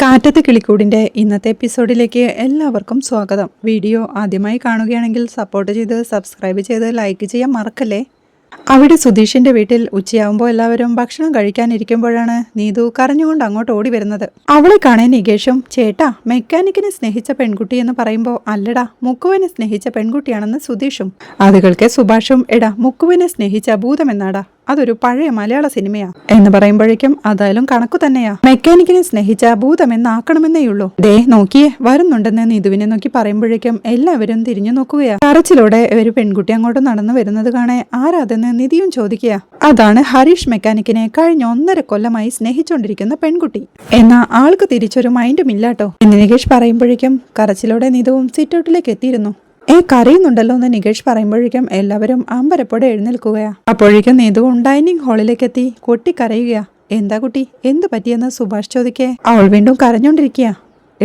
കാറ്റത്ത് കിളിക്കൂടിൻ്റെ ഇന്നത്തെ എപ്പിസോഡിലേക്ക് എല്ലാവർക്കും സ്വാഗതം. വീഡിയോ ആദ്യമായി കാണുകയാണെങ്കിൽ സപ്പോർട്ട് ചെയ്ത് സബ്സ്ക്രൈബ് ചെയ്ത് ലൈക്ക് ചെയ്യാൻ മറക്കല്ലേ. അവിടെ സുധീഷിന്റെ വീട്ടിൽ ഉച്ചയാവുമ്പോൾ എല്ലാവരും ഭക്ഷണം കഴിക്കാനിരിക്കുമ്പോഴാണ് നീതു കരഞ്ഞുകൊണ്ട് അങ്ങോട്ട് ഓടി വരുന്നത്. അവളെ കാണാൻ നികേഷും ചേട്ടാ മെക്കാനിക്കിനെ സ്നേഹിച്ച പെൺകുട്ടി എന്ന് പറയുമ്പോൾ അല്ലടാ മുക്കുവിനെ സ്നേഹിച്ച പെൺകുട്ടിയാണെന്ന് സുധീഷും. അതുകൾക്ക് സുഭാഷും എടാ മുക്കുവിനെ സ്നേഹിച്ച ഭൂതമെന്നാടാ, അതൊരു പഴയ മലയാള സിനിമയാ എന്ന് പറയുമ്പോഴേക്കും അതായാലും കണക്കു തന്നെയാ, മെക്കാനിക്കിനെ സ്നേഹിച്ച ഭൂതമെന്നാക്കണമെന്നേയുള്ളൂ. ദേ നോക്കിയേ വരുന്നുണ്ടെന്ന് നീതുവിനെ നോക്കി പറയുമ്പോഴേക്കും എല്ലാവരും തിരിഞ്ഞു നോക്കുകയാ. കരച്ചിലൂടെ ഒരു പെൺകുട്ടി അങ്ങോട്ട് നടന്നു വരുന്നത് കാണേ ആരാതെന്ന് നിധിയും ചോദിക്കുക. അതാണ് ഹരീഷ് മെക്കാനിക്കിനെ കഴിഞ്ഞ 1.5 കൊല്ലമായി സ്നേഹിച്ചുകൊണ്ടിരിക്കുന്ന പെൺകുട്ടി. എന്നാ ആൾക്ക് തിരിച്ചൊരു മൈൻഡും ഇല്ലാട്ടോ എന്ന് നികേഷ് പറയുമ്പോഴേക്കും കരച്ചിലൂടെ നീതുവും സിറ്റൗട്ടിലേക്ക് എത്തിയിരുന്നു. കരയുന്നുണ്ടല്ലോ എന്ന് നികേഷ് പറയുമ്പോഴേക്കും എല്ലാവരും അമ്പരപ്പോടെ എഴുന്നേൽക്കുകയാ. അപ്പോഴേക്കും നീതുവും ഡൈനിങ് ഹാളിലേക്ക് എത്തി കൊട്ടിക്കരയുകയാ. എന്താ കുട്ടി, എന്ത് പറ്റിയെന്ന് സുഭാഷ് ചോദിക്കേ അവൾ വീണ്ടും കരഞ്ഞോണ്ടിരിക്കുക.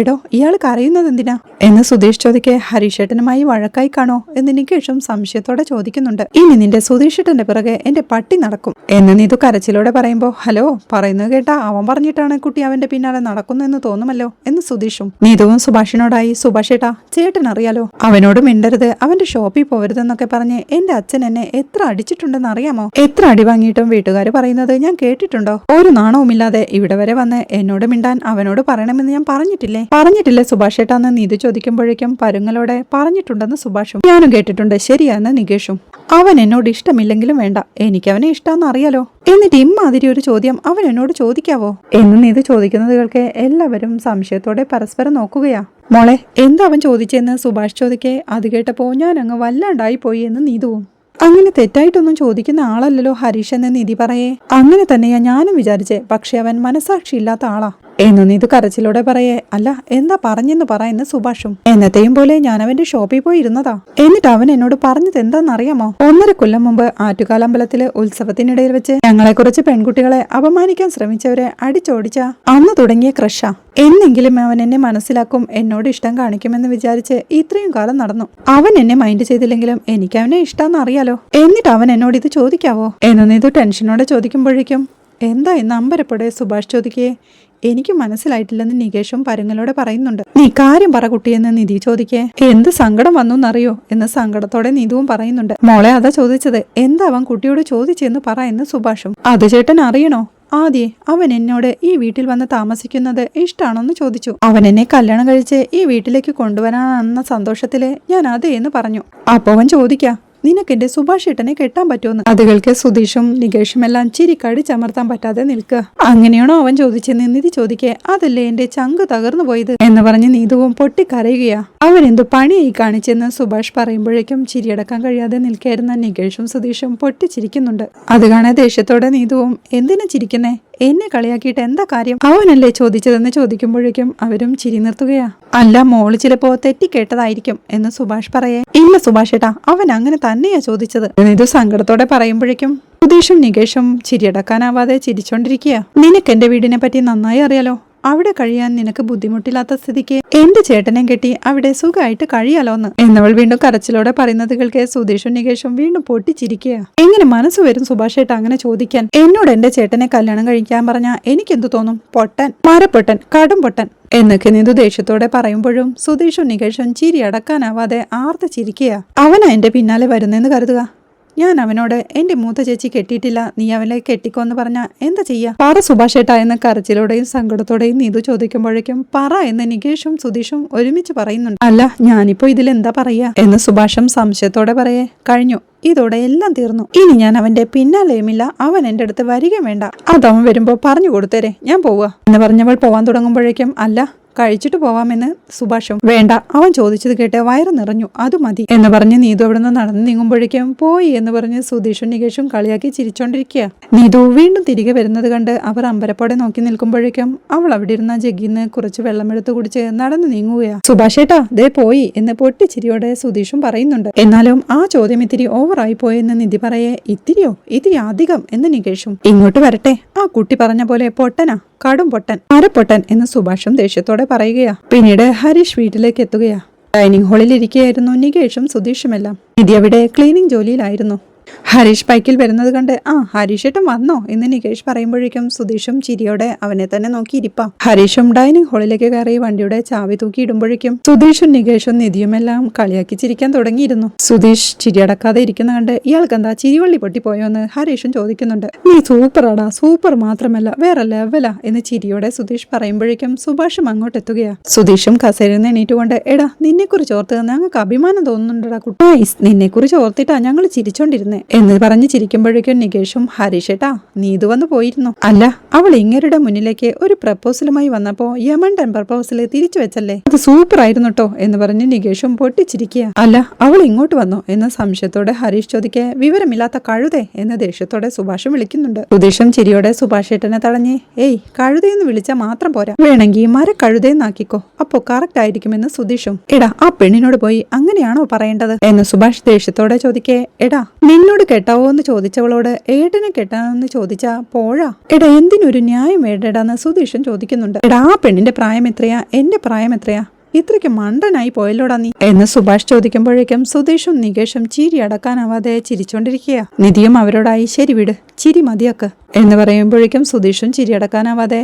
എടോ ഇയാൾ കരയുന്നത് എന്തിനാ എന്ന് സുധീഷ് ചോദിക്കേ ഹരീഷേട്ടനുമായി വഴക്കായി കാണോ എന്ന് നികേഷും സംശയത്തോടെ ചോദിക്കുന്നുണ്ട്. ഇനി നിന്റെ സുധീഷേട്ടന്റെ പിറകെ എന്റെ പട്ടി നടക്കും എന്ന് നീതു കരച്ചിലോടെ പറയുമ്പോ ഹലോ പറയുന്നത് കേട്ടാ അവൻ പറഞ്ഞിട്ടാണ് കുട്ടി അവന്റെ പിന്നാലെ നടക്കുന്നെന്ന് തോന്നുമല്ലോ എന്ന് സുധീഷും. നീതുവും സുഭാഷിനോടായി സുഭാഷേട്ടാ ചേട്ടൻ അറിയാലോ, അവനോട് മിണ്ടരുത്, അവന്റെ ഷോപ്പിൽ പോകരുതെന്നൊക്കെ പറഞ്ഞ് എന്റെ അച്ഛൻ എന്നെ എത്ര അടിച്ചിട്ടുണ്ടെന്ന് അറിയാമോ? എത്ര അടി വാങ്ങിയിട്ടും വീട്ടുകാർ പറയുന്നത് ഞാൻ കേട്ടിട്ടുണ്ടോ? ഒരു നാണവുമില്ലാതെ ഇവിടെ വരെ വന്ന് എന്നോട് മിണ്ടാൻ അവനോട് പറയണമെന്ന് ഞാൻ പറഞ്ഞിട്ടില്ലേ സുഭാഷേട്ടാന്ന് നീതു ചോദിക്കുമ്പോഴേക്കും പരുങ്ങലോടെ പറഞ്ഞിട്ടുണ്ടെന്ന് സുഭാഷും. ഞാനും കേട്ടിട്ടുണ്ട് ശരിയാന്ന് നികേഷും. അവൻ എന്നോട് ഇഷ്ടമില്ലെങ്കിലും വേണ്ട, എനിക്ക് അവനെ ഇഷ്ടമെന്ന് അറിയാലോ, എന്നിട്ട് ഇമ്മാതിരി ഒരു ചോദ്യം അവൻ എന്നോട് ചോദിക്കാവോ എന്ന് നീതു ചോദിക്കുന്നത് കേൾക്കെ എല്ലാവരും സംശയത്തോടെ പരസ്പരം നോക്കുകയാ. മോളെ എന്താ അവൻ ചോദിച്ചെന്ന് സുഭാഷ് ചോദിക്കേ അത് കേട്ടപ്പോ ഞാൻ അങ്ങ് വല്ലാണ്ടായി പോയി എന്ന് നീതുവും. അങ്ങനെ തെറ്റായിട്ടൊന്നും ചോദിക്കുന്ന ആളല്ലല്ലോ ഹരീഷ് എന്ന് നിധി പറയേ. അങ്ങനെ തന്നെയാ ഞാനും വിചാരിച്ചേ, പക്ഷെ അവൻ മനസാക്ഷി ഇല്ലാത്ത ആളാ എന്ന് നീതു കരച്ചിലൂടെ പറയേ. അല്ല എന്താ പറഞ്ഞെന്ന് പറ എന്ന് സുഭാഷും. എന്നത്തെയും പോലെ ഞാൻ അവന്റെ ഷോപ്പിൽ പോയി ഇരുന്നതാ, എന്നിട്ട് അവൻ എന്നോട് പറഞ്ഞത് എന്താണെന്നറിയാമോ? 1.5 കൊല്ലം മുമ്പ് ആറ്റുകാലമ്പലത്തില് ഉത്സവത്തിനിടയിൽ വെച്ച് ഞങ്ങളെ കുറച്ച് പെൺകുട്ടികളെ അപമാനിക്കാൻ ശ്രമിച്ചവരെ അടിച്ചോടിച്ച അന്ന് തുടങ്ങിയ ക്രഷാ. എന്നെങ്കിലും അവൻ എന്നെ മനസ്സിലാക്കും, എന്നോട് ഇഷ്ടം കാണിക്കുമെന്ന് വിചാരിച്ച് ഇത്രയും കാലം നടന്നു. അവൻ എന്നെ മൈൻഡ് ചെയ്തില്ലെങ്കിലും എനിക്ക് അവനെ ഇഷ്ടമെന്ന് അറിയാലോ, എന്നിട്ട് അവൻ എന്നോട് ഇത് ചോദിക്കാവോ എന്ന് നീതു ടെൻഷനോടെ ചോദിക്കുമ്പോഴേക്കും എന്താ എന്ന് അമ്പരപ്പോടെ സുഭാഷ് ചോദിക്കേ. എനിക്ക് മനസ്സിലായിട്ടില്ലെന്ന് നികേഷും പരുങ്ങലോടെ പറയുന്നുണ്ട്. നീ കാര്യം പറ കുട്ടിയെന്ന് നിധി ചോദിക്കേ. എന്ത് സങ്കടം വന്നു എന്നറിയോ എന്ന് സങ്കടത്തോടെ നീതുവും പറയുന്നുണ്ട്. മോളെ അതാ ചോദിച്ചത്, എന്താ അവൻ കുട്ടിയോട് ചോദിച്ചെന്ന് പറ എന്ന് സുഭാഷും. അത് ചേട്ടൻ അറിയണോ? ആദ്യേ അവൻ എന്നോട് ഈ വീട്ടിൽ വന്ന് താമസിക്കുന്നത് ഇഷ്ടാണോന്ന് ചോദിച്ചു. അവൻ എന്നെ കല്യാണം കഴിച്ച് ഈ വീട്ടിലേക്ക് കൊണ്ടുവരാനെന്ന സന്തോഷത്തില് ഞാൻ അതേ എന്ന് പറഞ്ഞു. അപ്പൊ അവൻ ചോദിക്കാ നിനക്കെന്റെ സുഭാഷ് ഏട്ടനെ കെട്ടാൻ പറ്റുമെന്ന്. അതുകൾക്ക് സുധീഷും നികേഷും എല്ലാം ചിരി കടിച്ചമർത്താൻ പറ്റാതെ നിൽക്കുക. അങ്ങനെയാണോ അവൻ ചോദിച്ചെന്ന് നിധി ചോദിക്കേ. അതല്ലേ എന്റെ ചങ്ക് തകർന്നു പോയത് എന്ന് പറഞ്ഞ് നീതുവും പൊട്ടിക്കരയുകയാ. അവൻ എന്തു പണിയായി കാണിച്ചെന്ന് സുഭാഷ് പറയുമ്പോഴേക്കും ചിരിയടക്കാൻ കഴിയാതെ നിൽക്കായിരുന്ന നികേഷും സുധീഷും പൊട്ടിച്ചിരിക്കുന്നുണ്ട്. അത് കാണാൻ ദേഷ്യത്തോടെ നീതുവും എന്തിനാ ചിരിക്കുന്നേ, എന്നെ കളിയാക്കിയിട്ട് എന്താ കാര്യം, അവനല്ലേ ചോദിച്ചതെന്ന് ചോദിക്കുമ്പോഴേക്കും അവരും ചിരി നിർത്തുകയാ. അല്ല മോള് ചിലപ്പോ തെറ്റിക്കേട്ടതായിരിക്കും എന്ന് സുഭാഷ് പറയേ. ഇല്ല സുഭാഷ് ഏട്ടാ അവൻ അങ്ങനെ തന്നെയാ ചോദിച്ചത് ഇത് സങ്കടത്തോടെ പറയുമ്പോഴേക്കും സുധീഷും നികേഷും ചിരിയടക്കാനാവാതെ ചിരിച്ചോണ്ടിരിക്കുക. നിനക്ക് എന്റെ വീടിനെ പറ്റി നന്നായി അറിയാലോ, അവിടെ കഴിയാൻ നിനക്ക് ബുദ്ധിമുട്ടില്ലാത്ത സ്ഥിതിക്ക് എന്റെ ചേട്ടനെ കെട്ടി അവിടെ സുഖമായിട്ട് കഴിയാലോന്ന് എന്നവൾ വീണ്ടും കരച്ചിലോടെ പറയുന്നത് കേൾക്കെ സുധീഷും നികേഷും വീണ്ടും പൊട്ടിച്ചിരിക്കുക. എങ്ങനെ മനസ്സ് വരും സുഭാഷ് ഏട്ടാ അങ്ങനെ ചോദിക്കാൻ? എന്നോട് എന്റെ ചേട്ടനെ കല്യാണം കഴിക്കാൻ പറഞ്ഞാ എനിക്കെന്തു തോന്നും? പൊട്ടൻ, മരപ്പൊട്ടൻ, കടും പൊട്ടൻ എന്നൊക്കെ നീതു ദേഷ്യത്തോടെ പറയുമ്പോഴും സുധീഷും നികേഷും ചിരി അടക്കാനാവാതെ ആർത്ത് ചിരിക്കുക. അവനാ എന്റെ പിന്നാലെ വരുന്നെന്ന് കരുതുക, ഞാൻ അവനോട് എന്റെ മൂത്ത ചേച്ചി കെട്ടിയിട്ടില്ല, നീ അവനെ കെട്ടിക്കോന്ന് പറഞ്ഞാ എന്താ ചെയ്യാ? പറ സുഭാഷ് ഏട്ടാ എന്ന് കരച്ചിലോടെയും സങ്കടത്തോടെയും നീതു ചോദിക്കുമ്പോഴേക്കും പറ എന്ന് നികേഷും സുധീഷും ഒരുമിച്ച് പറയുന്നുണ്ട്. അല്ല ഞാനിപ്പോ ഇതിലെന്താ പറയാ എന്ന് സുഭാഷും സംശയത്തോടെ പറയേ. കഴിഞ്ഞു, ഇതോടെ എല്ലാം തീർന്നു, ഇനി ഞാൻ അവന്റെ പിന്നാലെയുമില്ല, അവൻ എന്റെ അടുത്ത് വരിക വേണ്ട, അതവൻ വരുമ്പോ പറഞ്ഞു കൊടുത്തേരെ, ഞാൻ പോവുക എന്ന് പറഞ്ഞവൾ പോവാൻ തുടങ്ങുമ്പോഴേക്കും അല്ല കഴിച്ചിട്ട് പോവാമെന്ന് സുഭാഷും. വേണ്ട, അവൻ ചോദിച്ചത് കേട്ട് വയറ് നിറഞ്ഞു, അത് മതി എന്ന് പറഞ്ഞ് നീതു അവിടെ നിന്ന് നടന്നു നീങ്ങുമ്പോഴേക്കും പോയി എന്ന് പറഞ്ഞ് സുധീഷും നികേഷും കളിയാക്കി ചിരിച്ചോണ്ടിരിക്കുക. നീതു വീണ്ടും തിരികെ വരുന്നത് കണ്ട് അവർ അമ്പരപ്പോടെ നോക്കി നിൽക്കുമ്പോഴേക്കും അവൾ അവിടെ ഇരുന്ന ജഗ്ഗിന്ന് കുറച്ച് വെള്ളമെടുത്ത് കുടിച്ച് നടന്നു നീങ്ങുകയാ. സുഭാഷ് ഏട്ടാ ദേ പോയി എന്ന് പൊട്ടിച്ചിരിയോടെ സുധീഷും പറയുന്നുണ്ട്. എന്നാലും ആ ചോദ്യം ഇത്തിരി ഓവറായി പോയെന്ന് നിധി പറയേ. ഇത്തിരി അധികം എന്ന് നികേഷും. ഇങ്ങോട്ട് വരട്ടെ, ആ കുട്ടി പറഞ്ഞ പോലെ പൊട്ടനാ, കടും പൊട്ടൻ, മരപ്പൊട്ടൻ എന്ന് സുഭാഷും ദേഷ്യത്തോടെ പറയുകയാ. പിന്നീട് ഹരീഷ് വീട്ടിലേക്ക് എത്തുകയാ. ഡൈനിങ് ഹാളിൽ ഇരിക്കുകയായിരുന്നു നികേഷും സുധീഷുമെല്ലാം. നിധി അവിടെ ക്ലീനിങ് ജോലിയിലായിരുന്നു. ഹരീഷ് ബൈക്കിൽ വരുന്നത് കണ്ട് ഹരീഷ് ഏട്ടൻ വന്നോ എന്ന് നികേഷ് പറയുമ്പോഴേക്കും സുധീഷും ചിരിയോടെ അവനെ തന്നെ നോക്കിയിരിപ്പാ. ഹരീഷും ഡൈനിങ് ഹാളിലേക്ക് കയറി വണ്ടിയുടെ ചാവി തൂക്കി ഇടുമ്പോഴേക്കും സുധീഷും നികേഷും നിധിയുമെല്ലാം കളിയാക്കി ചിരിക്കാൻ തുടങ്ങിയിരുന്നു. സുധീഷ് ചിരിയടക്കാതെ ഇരിക്കുന്ന കണ്ട് ഇയാൾക്ക് എന്താ ചിരിവള്ളി പൊട്ടിപ്പോയോന്ന് ഹരീഷും ചോദിക്കുന്നുണ്ട്. നീ സൂപ്പറാടാ, സൂപ്പർ മാത്രമല്ല വേറെ ലെവലാ എന്ന് ചിരിയോടെ സുധീഷ് പറയുമ്പോഴേക്കും സുഭാഷും അങ്ങോട്ട് എത്തുകയാ. സുധീഷും കസേരയിൽ നിന്ന് എണീറ്റുകൊണ്ട് എടാ നിന്നെ കുറിച്ച് ഓർത്ത് ഞങ്ങൾക്ക് അഭിമാനം തോന്നുന്നുണ്ടടാ കുട്ടാ, നിന്നെ കുറിച്ച് ഓർത്തിട്ടാ ഞങ്ങൾ ചിരിച്ചോണ്ടിരുന്നേ എന്ന് പറഞ്ഞ് ചിരിക്കുമ്പോഴേക്കും നികേഷും ഹരീഷേട്ടാ നീ ഇത് വന്ന് പോയിരുന്നു. അല്ല അവൾ ഇങ്ങരുടെ മുന്നിലേക്ക് ഒരു പ്രപ്പോസലുമായി വന്നപ്പോ യമൻ പ്രപ്പോസൽ തിരിച്ചു വെച്ചല്ലേ, അത് സൂപ്പർ ആയിരുന്നു കേട്ടോ എന്ന് പറഞ്ഞ് നികേഷും പൊട്ടിച്ചിരിക്കുക. അല്ല അവൾ ഇങ്ങോട്ട് വന്നോ എന്ന സംശയത്തോടെ ഹരീഷ് ചോദിക്കെ വിവരമില്ലാത്ത കഴുതേ എന്ന് ദേഷ്യത്തോടെ സുഭാഷും വിളിക്കുന്നുണ്ട്. സുധീഷും ചിരിയോടെ സുഭാഷേട്ടനെ തടഞ്ഞ് ഏയ് കഴുതയെന്ന് വിളിച്ചാൽ മാത്രം പോരാ, വേണമെങ്കിൽ മര കഴുതയെന്നാക്കിക്കോ, അപ്പോ കറക്റ്റ് ആയിരിക്കുമെന്ന് സുധീഷും. എടാ ആ പെണ്ണിനോട് പോയി അങ്ങനെയാണോ പറയേണ്ടത് എന്ന് സുഭാഷ് ദേഷ്യത്തോടെ ചോദിക്കേ. എടാ നിന്നോട് കെട്ടാവോ എന്ന് ചോദിച്ചവളോട് ഏട്ടനെ കെട്ടാന്ന് ചോദിച്ചാ പോഴാ, എടാ എന്തിനൊരു ന്യായം വേണ്ടടാന്ന് സുധീഷും ചോദിക്കുന്നുണ്ട്. എടാ ആ പെണ്ണിന്റെ പ്രായം എത്രയാ, എന്റെ പ്രായം എത്രയാ, ഇത്രയ്ക്ക് മണ്ടനായി പോയല്ലോടാ നീ എന്ന് സുഭാഷ് ചോദിക്കുമ്പോഴേക്കും സുധീഷും നികേഷും ചിരി അടക്കാനാവാതെ ചിരിച്ചോണ്ടിരിക്കുക. നിധിയും അവരോടായി ശരി വിട്, ചിരി മതിയാക്ക് എന്ന് പറയുമ്പോഴേക്കും സുധീഷും ചിരി അടക്കാനാവാതെ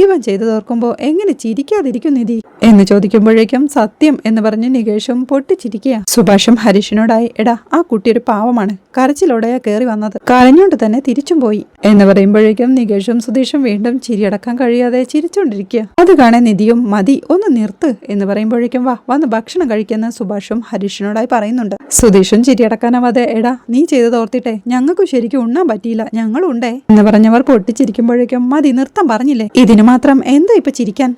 ഇവൻ ചെയ്തു തോർക്കുമ്പോ എങ്ങനെ ചിരിക്കാതിരിക്കും നിധി എന്ന് ചോദിക്കുമ്പോഴേക്കും സത്യം എന്ന് പറഞ്ഞ് നികേഷും പൊട്ടിച്ചിരിക്കുക. സുഭാഷും ഹരീഷിനോടായി എടാ ആ കുട്ടി ഒരു പാവമാണ്, കരച്ചിലോടെയാ കയറി വന്നത്, കരഞ്ഞോണ്ട് തന്നെ തിരിച്ചും പോയി എന്ന് പറയുമ്പോഴേക്കും നികേഷും സുധീഷും വീണ്ടും ചിരിയടക്കാൻ കഴിയാതെ ചിരിച്ചോണ്ടിരിക്കുക. അത് കാണാൻ നിധിയും മതി ഒന്ന് നിർത്ത് എന്ന് പറയുമ്പോഴേക്കും വന്ന് ഭക്ഷണം കഴിക്കുന്ന സുഭാഷും ഹരീഷിനോടായി പറയുന്നുണ്ട്. സുധീഷും ചിരിയടക്കാനാവാതെ എടാ നീ ചെയ്ത് തോർത്തിട്ടെ ഞങ്ങൾക്കും ശരിക്കും ഉണ്ണാൻ പറ്റിയില്ല, ഞങ്ങളുണ്ടേ എന്ന് പറഞ്ഞവർ പൊട്ടിച്ചിരിക്കുമ്പോഴേക്കും മതി നിർത്താൻ പറഞ്ഞില്ലേ, ഇതിന് മാത്രം എന്താ ഇപ്പൊ ചിരിക്കാൻ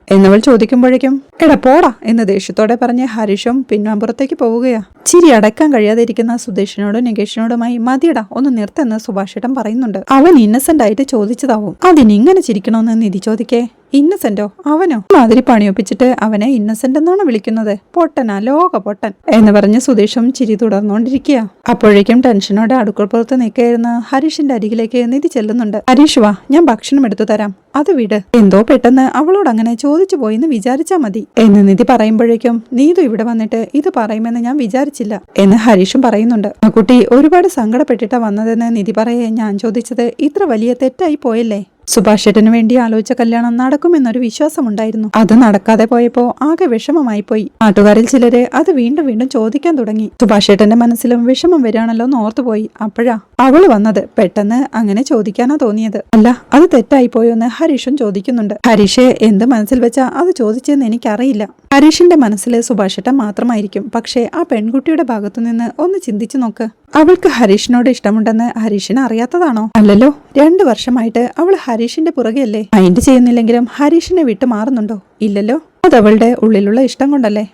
എന്നവൾ ചോദിക്കുമ്പോഴേക്കും എടാ പോടാ എന്ന് ദേഷ്യത്തോടെ പറഞ്ഞ് ഹരീഷും പിന്നാമ്പുറത്തേക്ക് പോവുകയാ. ചിരി അടക്കാൻ കഴിയാതെ ഇരിക്കുന്ന സുധീഷിനോടും നികേഷിനോടുമായി മതിയടാ ഒന്ന് നിർത്തുന്ന സുഭാഷേട്ടൻ പറയുന്നുണ്ട്. അവൻ ഇന്നസെന്റ് ആയിട്ട് ചോദിച്ചതാവും, അതിനിങ്ങനെ ചിരിക്കണമെന്ന് നിധി ചോദിക്കേ. ഇന്നസെന്റോ അവനോ മാതിരി പണിയൊപ്പിച്ചിട്ട് അവനെ ഇന്നസെന്റ് എന്നാണ് വിളിക്കുന്നത്, പൊട്ടനാ ലോക പൊട്ടൻ എന്ന് പറഞ്ഞ് സുധീഷും ചിരി തുടർന്നുകൊണ്ടിരിക്കുക. അപ്പോഴേക്കും ടെൻഷനോടെ അടുക്കളപ്പുറത്ത് നിൽക്കായിരുന്ന ഹരീഷിന്റെ അരികിലേക്ക് നിധി ചെല്ലുന്നുണ്ട്. ഹരീഷ് വാ ഞാൻ ഭക്ഷണം എടുത്തു തരാം, അത് വിട്, എന്തോ പെട്ടെന്ന് അവളോട് അങ്ങനെ ചോദിച്ചു പോയിന്ന് വിചാരിച്ചാ മതി എന്ന് നിധി പറയുമ്പോഴേക്കും നീതു ഇവിടെ വന്നിട്ട് ഇത് പറയുമെന്ന് ഞാൻ വിചാരിച്ചില്ല എന്ന് ഹരീഷും പറയുന്നുണ്ട്. ആ കുട്ടി ഒരുപാട് സങ്കടപ്പെട്ടിട്ടാ വന്നതെന്ന് നിധി പറയേ ഞാൻ ചോദിച്ചത് ഇത്ര വലിയ തെറ്റായി പോയല്ലേ, സുഭാഷേട്ടന് വേണ്ടി ആലോചിച്ച കല്യാണം നടക്കുമെന്നൊരു വിശ്വാസമുണ്ടായിരുന്നു, അത് നടക്കാതെ പോയപ്പോ ആകെ വിഷമമായി പോയി. നാട്ടുകാരിൽ ചിലര് അത് വീണ്ടും വീണ്ടും ചോദിക്കാൻ തുടങ്ങി. സുഭാഷേട്ടന്റെ മനസ്സിലും വിഷമം വരികയാണല്ലോ എന്ന് ഓർത്തുപോയി. അപ്പോഴാ അവള് വന്നത്, പെട്ടെന്ന് അങ്ങനെ ചോദിക്കാനാ തോന്നിയത്. അല്ല അത് തെറ്റായി പോയോന്ന് ഹരീഷും ചോദിക്കുന്നുണ്ട്. ഹരീഷ് എന്ത് മനസ്സിൽ വെച്ചാ അത് ചോദിച്ചെന്ന് എനിക്കറിയില്ല. ഹരീഷിന്റെ മനസ്സിൽ സുഭാഷേട്ടൻ മാത്രമായിരിക്കും, പക്ഷേ ആ പെൺകുട്ടിയുടെ ഭാഗത്തുനിന്ന് ഒന്ന് ചിന്തിച്ചു നോക്ക്, അവൾക്ക് ഹരീഷിനോട് ഇഷ്ടമുണ്ടെന്ന് ഹരീഷിന് അറിയാത്തതാണോ? അല്ലല്ലോ, 2 വർഷമായിട്ട് അവൾ ഹരീഷിന്റെ പുറകെയല്ലേ. മൈൻഡ് ചെയ്യുന്നില്ലെങ്കിലും ഹരീഷിനെ വിട്ടു മാറുന്നുണ്ടോ? ഇല്ലല്ലോ, അതവളുടെ ഉള്ളിലുള്ള ഇഷ്ടം കൊണ്ടല്ലേ.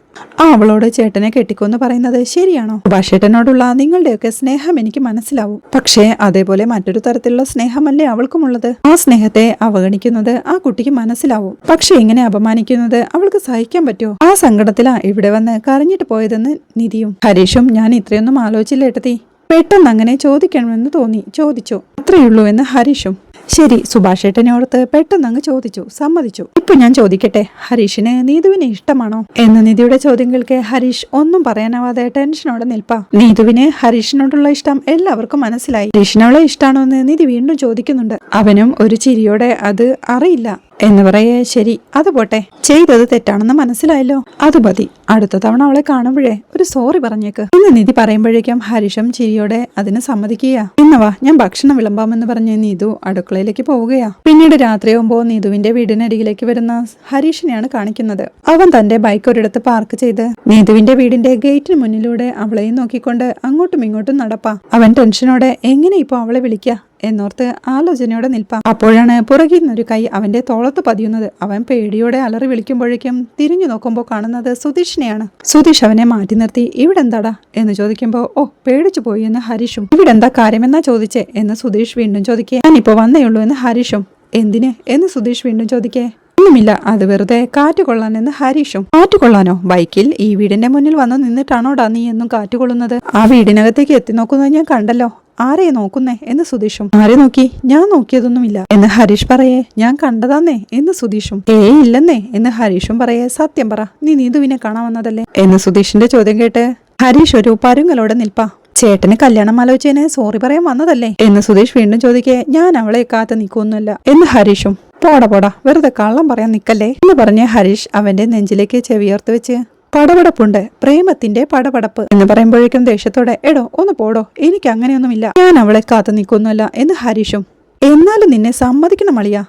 അവളോട് ചേട്ടനെ കെട്ടിക്കൊന്ന് പറയുന്നത് ശരിയാണോ? സുഭാഷേട്ടനോടുള്ള നിങ്ങളുടെയൊക്കെ സ്നേഹം എനിക്ക് മനസ്സിലാവും, പക്ഷേ അതേപോലെ മറ്റൊരു തരത്തിലുള്ള സ്നേഹമല്ലേ അവൾക്കുമുള്ളത്. ആ സ്നേഹത്തെ അവഗണിക്കുന്നത് ആ കുട്ടിക്ക് മനസ്സിലാവും, പക്ഷെ ഇങ്ങനെ അപമാനിക്കുന്നത് അവൾക്ക് സഹിക്കാൻ പറ്റുമോ? ആ സങ്കടത്തിലാ ഇവിടെ വന്ന് കരഞ്ഞിട്ട് പോയതെന്ന് നിധിയും. ഹരീഷും ഞാൻ ഇത്രയൊന്നും ആലോചിച്ചില്ല ഏട്ടത്തി, പെട്ടെന്ന് അങ്ങനെ ചോദിക്കണമെന്ന് തോന്നി ചോദിച്ചു, അത്രയുള്ളൂ എന്ന് ഹരീഷും. ശരി സുഭാഷേട്ടനെ ഓർത്ത് പെട്ടെന്ന് അങ്ങ് ചോദിച്ചു, സമ്മതിച്ചു. ഇപ്പൊ ഞാൻ ചോദിക്കട്ടെ, ഹരീഷിന് നീതുവിനെ ഇഷ്ടമാണോ എന്ന് നിധിയുടെ ചോദ്യം കേൾക്കെ ഹരീഷ് ഒന്നും പറയാനാവാതെ ടെൻഷനോടെ നിൽപ്പാ. നീതുവിന് ഹരീഷിനോടുള്ള ഇഷ്ടം എല്ലാവർക്കും മനസ്സിലായി. ഹരീഷിനോളെ ഇഷ്ടാണോ എന്ന് നിധി വീണ്ടും ചോദിക്കുന്നുണ്ട്. അവനും ഒരു ചിരിയോടെ അത് അറിയില്ല എന്ന് പറയേ. ശരി അത് പോട്ടെ, ചെയ്തത് തെറ്റാണെന്ന് മനസ്സിലായല്ലോ, അത് മതി, അടുത്ത തവണ അവളെ കാണുമ്പോഴേ ഒരു സോറി പറഞ്ഞേക്ക് എന്ന് നിധി പറയുമ്പോഴേക്കും ഹരീഷും ചിരിയോടെ അതിന് സമ്മതിക്കുക. ഇന്നവാ ഞാൻ ഭക്ഷണം വിളമ്പാമെന്ന് പറഞ്ഞ് നീതു അടുക്കളയിലേക്ക് പോവുകയാ. പിന്നീട് രാത്രിയാകുമ്പോൾ നീതുവിന്റെ വീടിനരികിലേക്ക് വരുന്ന ഹരീഷിനെയാണ് കാണിക്കുന്നത്. അവൻ തന്റെ ബൈക്ക് ഒരിടത്ത് പാർക്ക് ചെയ്ത് നീതുവിന്റെ വീടിന്റെ ഗേറ്റിന് മുന്നിലൂടെ അവളെയും നോക്കിക്കൊണ്ട് അങ്ങോട്ടും ഇങ്ങോട്ടും നടപ്പാ. അവൻ ടെൻഷനോടെ എങ്ങനെ ഇപ്പൊ അവളെ വിളിക്ക എന്നോർത്ത് ആലോചനയോടെ നിൽപ്പാം. അപ്പോഴാണ് പുറകിൽ നിന്നൊരു കൈ അവന്റെ തോളത്ത് പതിയുന്നത്. അവൻ പേടിയോടെ അലറി വിളിക്കുമ്പോഴേക്കും തിരിഞ്ഞു നോക്കുമ്പോൾ കാണുന്നത് സുധീഷിനെയാണ്. സുധീഷ് അവനെ മാറ്റി നിർത്തി ഇവിടെ എന്താടാ എന്ന് ചോദിക്കുമ്പോൾ ഓ പേടിച്ചു പോയി എന്ന് ഹരീഷും. ഇവിടെ എന്താ കാര്യമെന്നാ ചോദിച്ചേ എന്ന് സുധീഷ് വീണ്ടും ചോദിക്കേ. ഞാനിപ്പോ വന്നേയുള്ളൂ എന്ന് ഹരീഷും. എന്തിന് എന്ന് സുധീഷ് വീണ്ടും ചോദിക്കേ. ഒന്നുമില്ല, അത് വെറുതെ കാറ്റ് കൊള്ളാനെന്ന് ഹരീഷും. കാറ്റ് കൊള്ളാനോ? ബൈക്കിൽ ഈ വീടിന്റെ മുന്നിൽ വന്ന് നിന്നിട്ടാണോടാ നീ എന്നും കാറ്റ് കൊള്ളുന്നത്? ആ വീടിനകത്തേക്ക് എത്തി നോക്കുന്നത് ഞാൻ കണ്ടല്ലോ, ആരെയെ നോക്കുന്നേ എന്ന് സുധീഷും. ആരെ നോക്കി? ഞാൻ നോക്കിയതൊന്നുമില്ല എന്ന് ഹരീഷ് പറയേ. ഞാൻ കണ്ടതാന്നേ എന്ന് സുധീഷും. ഇല്ലെന്നേ എന്ന് ഹരീഷും പറയേ. സത്യം പറ, നീ നീതുവിനെ കാണാൻ വന്നതല്ലേ എന്ന് സുധീഷിന്റെ ചോദ്യം കേട്ട് ഹരീഷ് ഒരു പരുങ്ങലോടെ നിൽപ്പാ. ചേട്ടന് കല്യാണം ആലോചിച്ചതിന് സോറി പറയാൻ വന്നതല്ലേ എന്ന് സുധീഷ് വീണ്ടും ചോദിക്കേ. ഞാൻ അവളെ കാത്ത് നിൽക്കൊന്നുമില്ല എന്ന് ഹരീഷും. പോടാ വെറുതെ കള്ളം പറയാൻ നിക്കല്ലേ എന്ന് പറഞ്ഞ് ഹരീഷ് അവന്റെ നെഞ്ചിലേക്ക് ചെവിയോർത്ത് വെച്ച്. പടപടപ്പുണ്ട്, പ്രേമത്തിന്റെ പടപടപ്പ് എന്ന് പറയുമ്പോഴേക്കും ദേഷ്യത്തോടെ എടോ ഒന്ന് പോടോ, എനിക്ക് അങ്ങനെയൊന്നുമില്ല, ഞാൻ അവളെ കാത്തു നിൽക്കൊന്നുമല്ല എന്ന് ഹരീഷും. എന്നാലും നിന്നെ സമ്മതിക്കണം അളിയാ,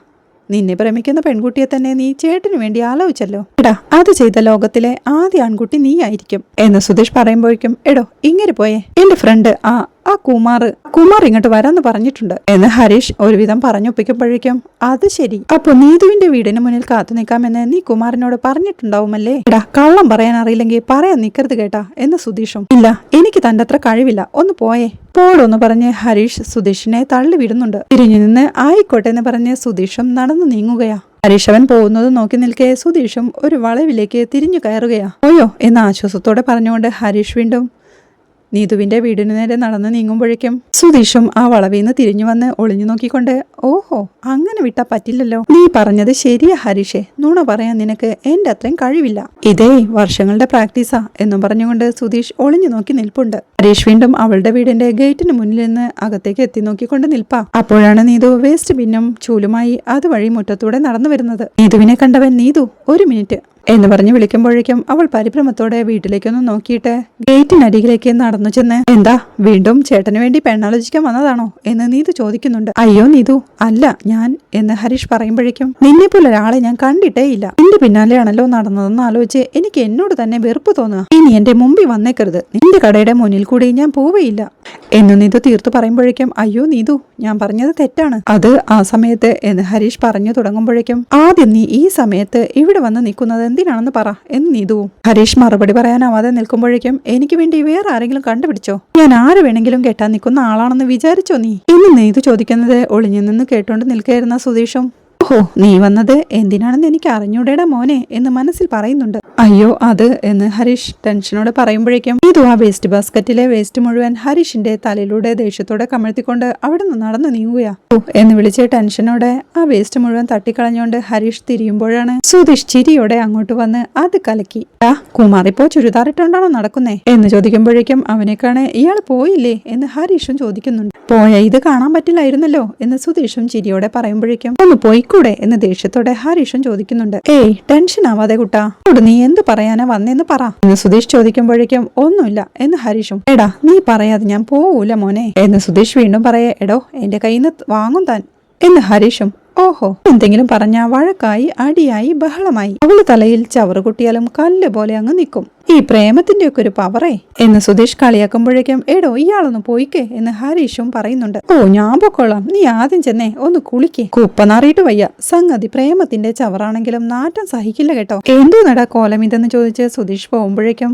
നിന്നെ പ്രേമിക്കുന്ന പെൺകുട്ടിയെ തന്നെ നീ ചേട്ടന് വേണ്ടി ആലോചിച്ചല്ലോ. എടാ അത് ചെയ്ത ലോകത്തിലെ ആദ്യ ആൺകുട്ടി നീ ആയിരിക്കും എന്ന് സുധീഷ് പറയുമ്പോഴേക്കും എടോ ഇങ്ങനെ പോയേ, എന്റെ ഫ്രണ്ട് ആ കുമാർ ഇങ്ങോട്ട് വരാന്ന് പറഞ്ഞിട്ടുണ്ട് എന്ന് ഹരീഷ് ഒരുവിധം പറഞ്ഞൊപ്പിക്കുമ്പോഴേക്കും അത് ശരി, അപ്പൊ നീതുവിന്റെ വീടിന് മുന്നിൽ കാത്തു നിൽക്കാമെന്ന് നീ കുമാറിനോട് പറഞ്ഞിട്ടുണ്ടാവുമല്ലേ. എടാ കള്ളം പറയാൻ അറിയില്ലെങ്കിൽ പറയാൻ നിൽക്കരുത് കേട്ടാ എന്ന് സുധീഷും. ഇല്ല എനിക്ക് തന്റെ അത്ര കഴിവില്ല, ഒന്ന് പോയേ പോടോന്ന് പറഞ്ഞ് ഹരീഷ് സുധീഷിനെ തള്ളി വിടുന്നുണ്ട്. തിരിഞ്ഞു നിന്ന് ആയിക്കോട്ടെ എന്ന് പറഞ്ഞ് സുധീഷും നടന്നു നീങ്ങുകയാ. ഹരീഷ് അവൻ പോകുന്നത് നോക്കി നിൽക്കെ സുധീഷും ഒരു വളവിലേക്ക് തിരിഞ്ഞു കയറുകയാ. ഓയോ എന്ന ആശ്വാസത്തോടെ പറഞ്ഞുകൊണ്ട് ഹരീഷ് വീണ്ടും നീതുവിന്റെ വീടിനു നേരെ നടന്നു നീങ്ങുമ്പോഴേക്കും സുധീഷും ആ വളവിന്ന് തിരിഞ്ഞു വന്ന് ഒളിഞ്ഞു നോക്കിക്കൊണ്ട് ഓഹോ അങ്ങനെ വിട്ടാ പറ്റില്ലല്ലോ, നീ പറഞ്ഞത് ശരിയാ ഹരീഷേ, നുണ പറയാൻ നിനക്ക് എന്റെ അത്രയും കഴിവില്ല, ഇതേ വർഷങ്ങളുടെ പ്രാക്ടീസാ എന്നും പറഞ്ഞുകൊണ്ട് സുധീഷ് ഒളിഞ്ഞു നോക്കി നിൽപ്പുണ്ട്. ഹരീഷ് വീണ്ടും അവളുടെ വീടിന്റെ ഗേറ്റിന് മുന്നിൽ നിന്ന് അകത്തേക്ക് എത്തി നോക്കിക്കൊണ്ട് നിൽപ്പാ. അപ്പോഴാണ് നീതു വേസ്റ്റ് ബിന്നും ചൂലുമായി അതുവഴി മുറ്റത്തൂടെ നടന്നു വരുന്നത്. നീതുവിനെ കണ്ടവൻ നീതു ഒരു മിനിറ്റ് എന്ന് പറഞ്ഞ് വിളിക്കുമ്പോഴേക്കും അവൾ പരിഭ്രമത്തോടെ വീട്ടിലേക്കൊന്ന് നോക്കിയിട്ട് ഗേറ്റിനരികിലേക്ക് നടന്നു ചെന്ന് എന്താ വീണ്ടും ചേട്ടന് വേണ്ടി പെണ്ണാലോചിക്കാൻ വന്നതാണോ എന്ന് നീതു ചോദിക്കുന്നുണ്ട്. അയ്യോ നീതു അല്ല ഞാൻ എന്ന് ഹരീഷ് പറയുമ്പോഴേക്കും നിന്നെ പോലെ ഒരാളെ ഞാൻ കണ്ടിട്ടേ ഇല്ല, നിന്റെ പിന്നാലെയാണല്ലോ നടന്നതെന്ന് ആലോചിച്ച് എനിക്ക് എന്നോട് തന്നെ വെറുപ്പ് തോന്നുക, ഇനി എന്റെ മുമ്പിൽ വന്നേക്കരുത്, നിന്റെ കടയുടെ മുന്നിൽ കൂടി ഞാൻ പോവുകയില്ല എന്ന് നീതു തീർത്തു പറയുമ്പോഴേക്കും അയ്യോ നീതു ഞാൻ പറഞ്ഞത് തെറ്റാണ്, അത് ആ സമയത്ത് എന്ന് ഹരീഷ് പറഞ്ഞു തുടങ്ങുമ്പോഴേക്കും ആദ്യം നീ ഈ സമയത്ത് ഇവിടെ വന്ന് നിൽക്കുന്നത് എന്തിനാണെന്ന് പറ എന്ന് നീതുവും. ഹരീഷ് മറുപടി പറയാനാവാതെ നിൽക്കുമ്പോഴേക്കും എനിക്ക് വേണ്ടി വേറെ ആരെങ്കിലും കണ്ടുപിടിച്ചോ, ഞാൻ ആര് വേണമെങ്കിലും കെട്ടാൻ നിൽക്കുന്ന ആളാണെന്ന് വിചാരിച്ചോ നീ എന്ന് നീതു ചോദിക്കുന്നത് ഒളിഞ്ഞു നിന്ന് കേട്ടോണ്ട് നിൽക്കുകയായിരുന്ന സുധീഷും ഓഹോ നീ വന്നത് എന്തിനാണെന്ന് എനിക്ക് അറിഞ്ഞൂടേടാ മോനെ എന്ന് മനസ്സിൽ പറയുന്നുണ്ട്. അയ്യോ അത് എന്ന് ഹരീഷ് ടെൻഷനോടെ പറയുമ്പോഴേക്കും നീതു ആ വേസ്റ്റ് ബാസ്ക്കറ്റിലെ വേസ്റ്റ് മുഴുവൻ ഹരീഷിന്റെ തലയിലൂടെ ദേഷ്യത്തോടെ കമഴ്ത്തിക്കൊണ്ട് അവിടെ നിന്ന് നടന്നു നീങ്ങുകയാ. എന്ന് വിളിച്ച് ടെൻഷനോടെ ആ വേസ്റ്റ് മുഴുവൻ തട്ടിക്കളഞ്ഞുകൊണ്ട് ഹരീഷ് തിരിയുമ്പോഴാണ് സുധീഷ് ചിരിയോടെ അങ്ങോട്ട് വന്ന് അത് കലക്കി. കുമാറിപ്പോ ചുരിദാറിട്ടുണ്ടാണോ നടക്കുന്നേ എന്ന് ചോദിക്കുമ്പോഴേക്കും അവനേക്കാണ് ഇയാൾ പോയില്ലേ എന്ന് ഹരീഷും ചോദിക്കുന്നുണ്ട്. പോയ ഇത് കാണാൻ പറ്റില്ലായിരുന്നല്ലോ എന്ന് സുധീഷും ചിരിയോടെ പറയുമ്പോഴേക്കും ഒന്ന് പോയിക്കൂടെ എന്ന് ദേഷ്യത്തോടെ ഹരീഷും ചോദിക്കുന്നുണ്ട്. ഏയ് ടെൻഷൻ ആവാതെ കുട്ടാ, നീ എന്ത് പറയാനാ വന്നേന്ന് പറ എന്ന് സുധീഷ് ചോദിക്കുമ്പോഴേക്കും ഒന്നുമില്ല എന്ന് ഹരീഷും. എടാ നീ പറയാതെ ഞാൻ പോവൂല മോനെ എന്ന് സുധീഷ് വീണ്ടും പറയേ. എടോ എന്റെ കയ്യിൽ നിന്ന് വാങ്ങും താൻ എന്ന് ഹരീഷും. ഓഹോ എന്തെങ്കിലും പറഞ്ഞ വഴക്കായി അടിയായി ബഹളമായി അവള് തലയിൽ ചവറ് കുട്ടിയാലും കല്ല് പോലെ അങ്ങ് നിൽക്കും, ഈ പ്രേമത്തിന്റെ ഒക്കെ ഒരു പവറേ എന്ന് സുധീഷ് കളിയാക്കുമ്പോഴേക്കും എടോ ഇയാളൊന്ന് പോയിക്കേ എന്ന് ഹരീഷും പറയുന്നുണ്ട്. ഓ ഞാൻ പൊക്കോളാം, നീ ആദ്യം ചെന്നേ ഒന്ന് കുളിക്കേ, കുപ്പനാറിയിട്ട് വയ്യ, സംഗതി പ്രേമത്തിന്റെ ചവറാണെങ്കിലും നാറ്റം സഹിക്കില്ല കേട്ടോ, എന്തോ നടാ കോലം ഇതെന്ന് ചോദിച്ച് സുധീഷ് പോകുമ്പോഴേക്കും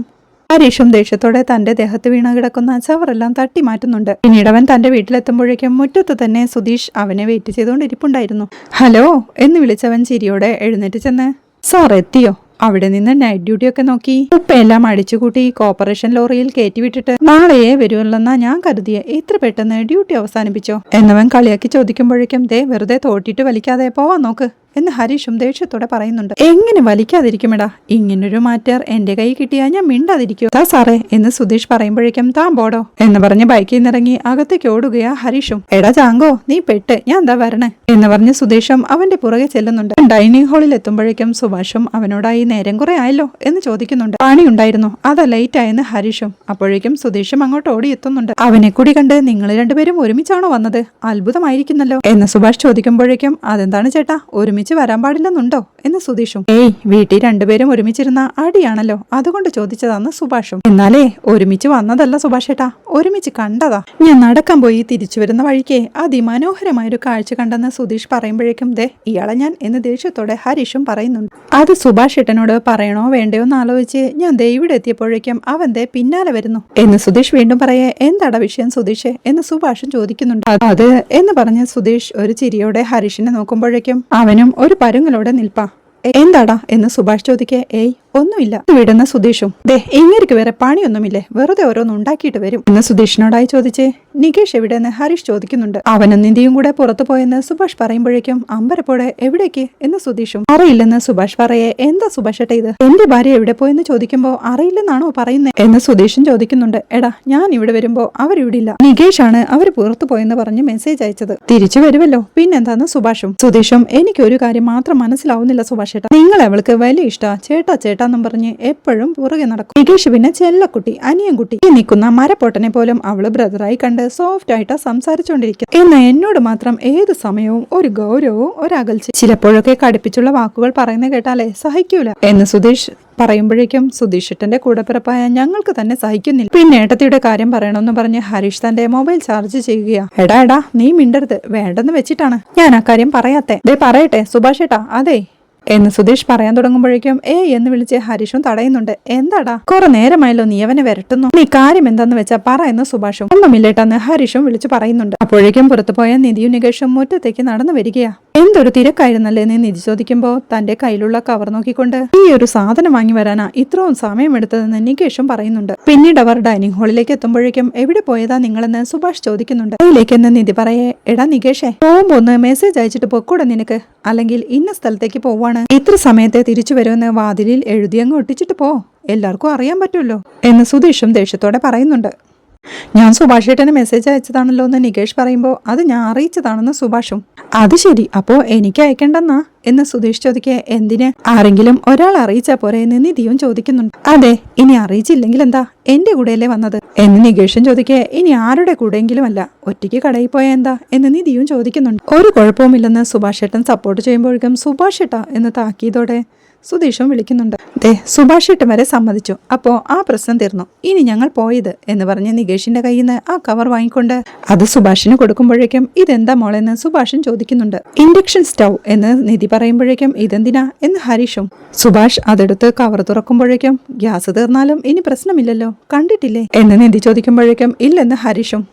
ഹരീഷും ദേഷ്യത്തോടെ തന്റെ ദേഹത്ത് വീണ കിടക്കുന്ന ചവറെല്ലാം തട്ടി മാറ്റുന്നുണ്ട്. പിന്നീട് അവൻ തന്റെ വീട്ടിലെത്തുമ്പോഴേക്കും മുറ്റത്ത് തന്നെ സുധീഷ് അവനെ വെയിറ്റ് ചെയ്തുകൊണ്ടിരിപ്പുണ്ടായിരുന്നു. ഹലോ എന്ന് വിളിച്ചവൻ ചിരിയോടെ എഴുന്നേറ്റ് ചെന്ന് സാർ എത്തിയോ, അവിടെ നിന്ന് നൈറ്റ് ഡ്യൂട്ടി ഒക്കെ നോക്കി ഉപ്പെല്ലാം അടിച്ചുകൂട്ടി കോർപ്പറേഷൻ ലോറിയിൽ കയറ്റിവിട്ടിട്ട് നാളെയേ വരുമല്ലെന്നാ ഞാൻ കരുതിയെ, ഇത്ര പെട്ടെന്ന് ഡ്യൂട്ടി അവസാനിപ്പിച്ചോ എന്നവൻ കളിയാക്കി ചോദിക്കുമ്പോഴേക്കും ദേ വെറുതെ തോട്ടിട്ട് വലിക്കാതെ പോവാൻ നോക്ക് എന്ന് ഹരീഷും ദേഷ്യത്തോടെ പറയുന്നുണ്ട്. എങ്ങനെ വലിക്കാതിരിക്കുമെടാ, ഇങ്ങനൊരു മാറ്റർ എന്റെ കൈ കിട്ടിയാ ഞാൻ മിണ്ടാതിരിക്കോ താ സാറേ എന്ന് സുധീഷ് പറയുമ്പോഴേക്കും താൻ പോടോ എന്ന് പറഞ്ഞ് ബൈക്കിൽ നിന്നിറങ്ങി അകത്തേക്ക് ഓടുകയാ ഹരീഷും. എടാ ജാങ്കോ നീ പെട്ട്, ഞാൻ എന്താ വരണേ എന്ന് പറഞ്ഞ് സുധീഷും അവന്റെ പുറകെ ചെല്ലുന്നുണ്ട്. ഡൈനിങ് ഹാളിൽ എത്തുമ്പോഴേക്കും സുഭാഷും അവനോടായി നേരം കുറെ ആയല്ലോ എന്ന് ചോദിക്കുന്നുണ്ട്. പണിയുണ്ടായിരുന്നു അതാ ലേറ്റ് ആയെന്ന് ഹരീഷും. അപ്പോഴേക്കും സുധീഷും അങ്ങോട്ട് ഓടി എത്തുന്നുണ്ട്. അവനെ കൂടി കണ്ട് നിങ്ങൾ രണ്ടുപേരും ഒരുമിച്ചാണോ വന്നത്, അത്ഭുതമായിരിക്കുന്നല്ലോ എന്ന് സുഭാഷ് ചോദിക്കുമ്പോഴേക്കും അതെന്താണ് ചേട്ടാ ഒരുമിച്ച് വരാൻ പാടില്ലെന്നുണ്ടോ എന്ന് സുധീഷും. ഏയ് വീട്ടിൽ രണ്ടുപേരും ഒരുമിച്ചിരുന്ന അടിയാണല്ലോ അതുകൊണ്ട് ചോദിച്ചതാന്ന് സുഭാഷും. എന്നാലേ ഒരുമിച്ച് വന്നതല്ല സുഭാഷ് ഏട്ടാ, ഒരുമിച്ച് കണ്ടതാ, ഞാൻ നടക്കാൻ പോയി തിരിച്ചു വരുന്ന വഴിക്ക് അതിമനോഹരമായൊരു കാഴ്ച കണ്ടെന്ന് സുധീഷ് പറയുമ്പോഴേക്കും ദേ ഇയാളെ ഞാൻ എന്ന് ദേഷ്യത്തോടെ ഹരീഷും പറയുന്നുണ്ട്. അത് സുഭാഷ് ഏട്ടനോട് പറയണോ വേണ്ടയോ എന്ന് ആലോചിച്ച് ഞാൻ ദേ ഇവിടെ എത്തിയപ്പോഴേക്കും അവൻ ദേ പിന്നാലെ വരുന്നു എന്ന് സുധീഷ് വീണ്ടും പറയേ. എന്താടാ വിഷയം സുധീഷ് എന്ന് സുഭാഷും ചോദിക്കുന്നുണ്ട്. അത് എന്ന് പറഞ്ഞ് സുധീഷ് ഒരു ചിരിയോടെ ഹരീഷിനെ നോക്കുമ്പോഴേക്കും അവനും ഒരു പരുങ്ങലോടെ നിൽപ്പാ. എന്താടാ എന്ന് സുഭാഷ് ചോദിക്കേ. ഏയ് ഒന്നുമില്ല വിടുന്ന സുധീഷും ദേ ഇങ്ങേർക്ക് വേറെ പണിയൊന്നുമില്ലേ, വെറുതെ ഓരോന്ന് ഉണ്ടാക്കിയിട്ട് വരും എന്ന് സുധീഷിനോടായി ചോദിച്ചേ. നികേഷ് എവിടെയെന്ന് ഹരീഷ് ചോദിക്കുന്നുണ്ട്. അവനും നിധിയും കൂടെ പുറത്തു പോയെന്ന് സുഭാഷ് പറയുമ്പോഴേക്കും അമ്പരപ്പോടെ എവിടേക്ക് എന്ന് സുധീഷും. അറിയില്ലെന്ന് സുഭാഷ് പറയേ. എന്താ സുഭാഷ് ഏട്ടാ ഇത്, എന്റെ ഭാര്യ എവിടെ പോയെന്ന് ചോദിക്കുമ്പോ അറിയില്ലെന്നാണോ പറയുന്നേ എന്ന് സുധീഷും ചോദിക്കുന്നുണ്ട്. എടാ ഞാൻ ഇവിടെ വരുമ്പോ അവരിവിടെ ഇല്ല, നികേഷാണ് അവര് പുറത്തു പോയെന്ന് പറഞ്ഞ് മെസ്സേജ് അയച്ചത്, തിരിച്ചു വരുമല്ലോ പിന്നെന്താന്ന് സുഭാഷും. സുധീഷും എനിക്കൊരു കാര്യം മാത്രം മനസ്സിലാവുന്നില്ല സുഭാഷ് ഏട്ടാ, നിങ്ങൾ അവൾക്ക് വലിയ ഇഷ്ടാ, ചേട്ടാ ചേട്ടാന്നും പറഞ്ഞ് എപ്പോഴും പുറകെ നടക്കും. നികേഷ് പിന്നെ ചെല്ലക്കുട്ടി അനിയൻകുട്ടി, ഈ നിൽക്കുന്ന മരപ്പൊട്ടനെ പോലും അവള് ബ്രദറായി കണ്ട് സോഫ്റ്റ് ആയിട്ടാ സംസാരിച്ചോണ്ടിരിക്കും. എന്നാൽ എന്നോട് മാത്രം ഏത് സമയവും ഒരു ഗൗരവവും ഒരകൽച്ച, ചിലപ്പോഴൊക്കെ കടുപ്പിച്ചുള്ള വാക്കുകൾ പറയുന്നത് കേട്ടാലേ സഹിക്കൂല എന്ന് സുധീഷ് പറയുമ്പോഴേക്കും സുധീഷേട്ടന്റെ കൂടപ്പിറപ്പായ ഞങ്ങൾക്ക് തന്നെ സഹിക്കുന്നില്ല. പിന്നെ ഏട്ടത്തിയുടെ കാര്യം പറയണമെന്ന് പറഞ്ഞ് ഹരീഷ് തന്റെ മൊബൈൽ ചാർജ് ചെയ്യുകയാ. എടാ നീ മിണ്ടരുത്, വേണ്ടെന്ന് വെച്ചിട്ടാണ് ഞാൻ ആ കാര്യം പറയാത്തെ. ദേ പറയട്ടെ സുഭാഷ് ഏട്ടാ, അതെ എന്ന് സുധീഷ് പറയാൻ തുടങ്ങുമ്പോഴേക്കും എന്ന് വിളിച്ച് ഹരീഷും തടയുന്നുണ്ട്. എന്താടാ കുറെ നേരമായല്ലോ നീ അവനെ വരട്ടുന്നു, നീ കാര്യം എന്താന്ന് വെച്ചാ പറ എന്ന് സുഭാഷും. ഒന്നുമില്ലേട്ടെന്ന് ഹരീഷും വിളിച്ചു പറയുന്നുണ്ട്. അപ്പോഴേക്കും പുറത്തു പോയ നിധിയും നികേഷും മുറ്റത്തേക്ക് നടന്നു വരികയാ. എന്തൊരു തിരക്കായിരുന്നല്ലേ എന്ന് നിധി ചോദിക്കുമ്പോ തന്റെ കയ്യിലുള്ള കവർ നോക്കിക്കൊണ്ട് ഈ ഒരു സാധനം വാങ്ങി വരാനാ ഇത്രയും സമയമെടുത്തതെന്ന് നികേഷും പറയുന്നുണ്ട്. പിന്നീട് അവർ ഡൈനിങ് ഹാളിലേക്ക് എത്തുമ്പോഴേക്കും എവിടെ പോയതാ നിങ്ങളെന്ന് സുഭാഷ് ചോദിക്കുന്നുണ്ട്. അതിലേക്കെന്ന് നിധി പറയേ. എടാ നികേഷേ, പോകുമ്പോ ഒന്ന് മെസ്സേജ് അയച്ചിട്ട് പൊക്കൂടെ നിനക്ക്, അല്ലെങ്കിൽ ഇന്ന സ്ഥലത്തേക്ക് പോവാണ്, ഇത്ര സമയത്തെ തിരിച്ചു വരുമെന്ന് വാതിലിൽ എഴുതിയങ്ങ് ഒട്ടിച്ചിട്ട് പോ, എല്ലാവർക്കും അറിയാൻ പറ്റുമല്ലോ എന്ന് സുധീഷും ദേഷ്യത്തോടെ പറയുന്നുണ്ട്. ഞാൻ സുഭാഷ് ഏട്ടന് മെസ്സേജ് അയച്ചതാണല്ലോ എന്ന് നികേഷ് പറയുമ്പോൾ അത് ഞാൻ അറിയിച്ചതാണെന്ന് സുഭാഷും. അത് ശരി, അപ്പോ എനിക്ക് അയക്കണ്ടെന്നാ എന്ന് സുധീഷ് ചോദിക്കേ. എന്തിന്, ആരെങ്കിലും ഒരാൾ അറിയിച്ചാ പോരെ എന്ന് നിധിയും ചോദിക്കുന്നുണ്ട്. അതെ, ഇനി അറിയിച്ചില്ലെങ്കിൽ എന്താ, എന്റെ കൂടെയല്ലേ വന്നത് എന്ന് നികേഷും ചോദിക്കേ. ഇനി ആരുടെ കൂടെയെങ്കിലും അല്ല, ഒറ്റയ്ക്ക് കടയിൽ പോയാ എന്താ എന്ന് നിധിയും ചോദിക്കുന്നുണ്ട്. ഒരു കുഴപ്പവുമില്ലെന്ന് സുഭാഷ് ഏട്ടൻ സപ്പോർട്ട് ചെയ്യുമ്പോഴേക്കും സുഭാഷ് ഏട്ടാ എന്ന് താക്കീതോടെ സുധീഷും വിളിക്കുന്നുണ്ട്. ദേ സുഭാഷ് ഏട്ടൻ വരെ സമ്മതിച്ചു, അപ്പോ ആ പ്രശ്നം തീർന്നു, ഇനി ഞങ്ങൾ പോയത് എന്ന് പറഞ്ഞ് നികേഷിന്റെ കയ്യിൽ നിന്ന് ആ കവർ വാങ്ങിക്കൊണ്ട് അത് സുഭാഷിന് കൊടുക്കുമ്പോഴേക്കും ഇതെന്താ മോളെന്ന് സുഭാഷും ചോദിക്കുന്നുണ്ട്. ഇൻഡക്ഷൻ സ്റ്റൗ എന്ന് നിധി പറയുമ്പോഴേക്കും ഇതെന്തിനാ എന്ന് ഹരീഷും. സുഭാഷ് അതെടുത്ത് കവർ തുറക്കുമ്പോഴേക്കും ഗ്യാസ് തീർന്നാലും ഇനി പ്രശ്നമില്ലല്ലോ, കണ്ടിട്ടില്ലേ എന്ന് നിധി ചോദിക്കുമ്പോഴേക്കും ഇല്ലെന്ന് ഹരീഷും.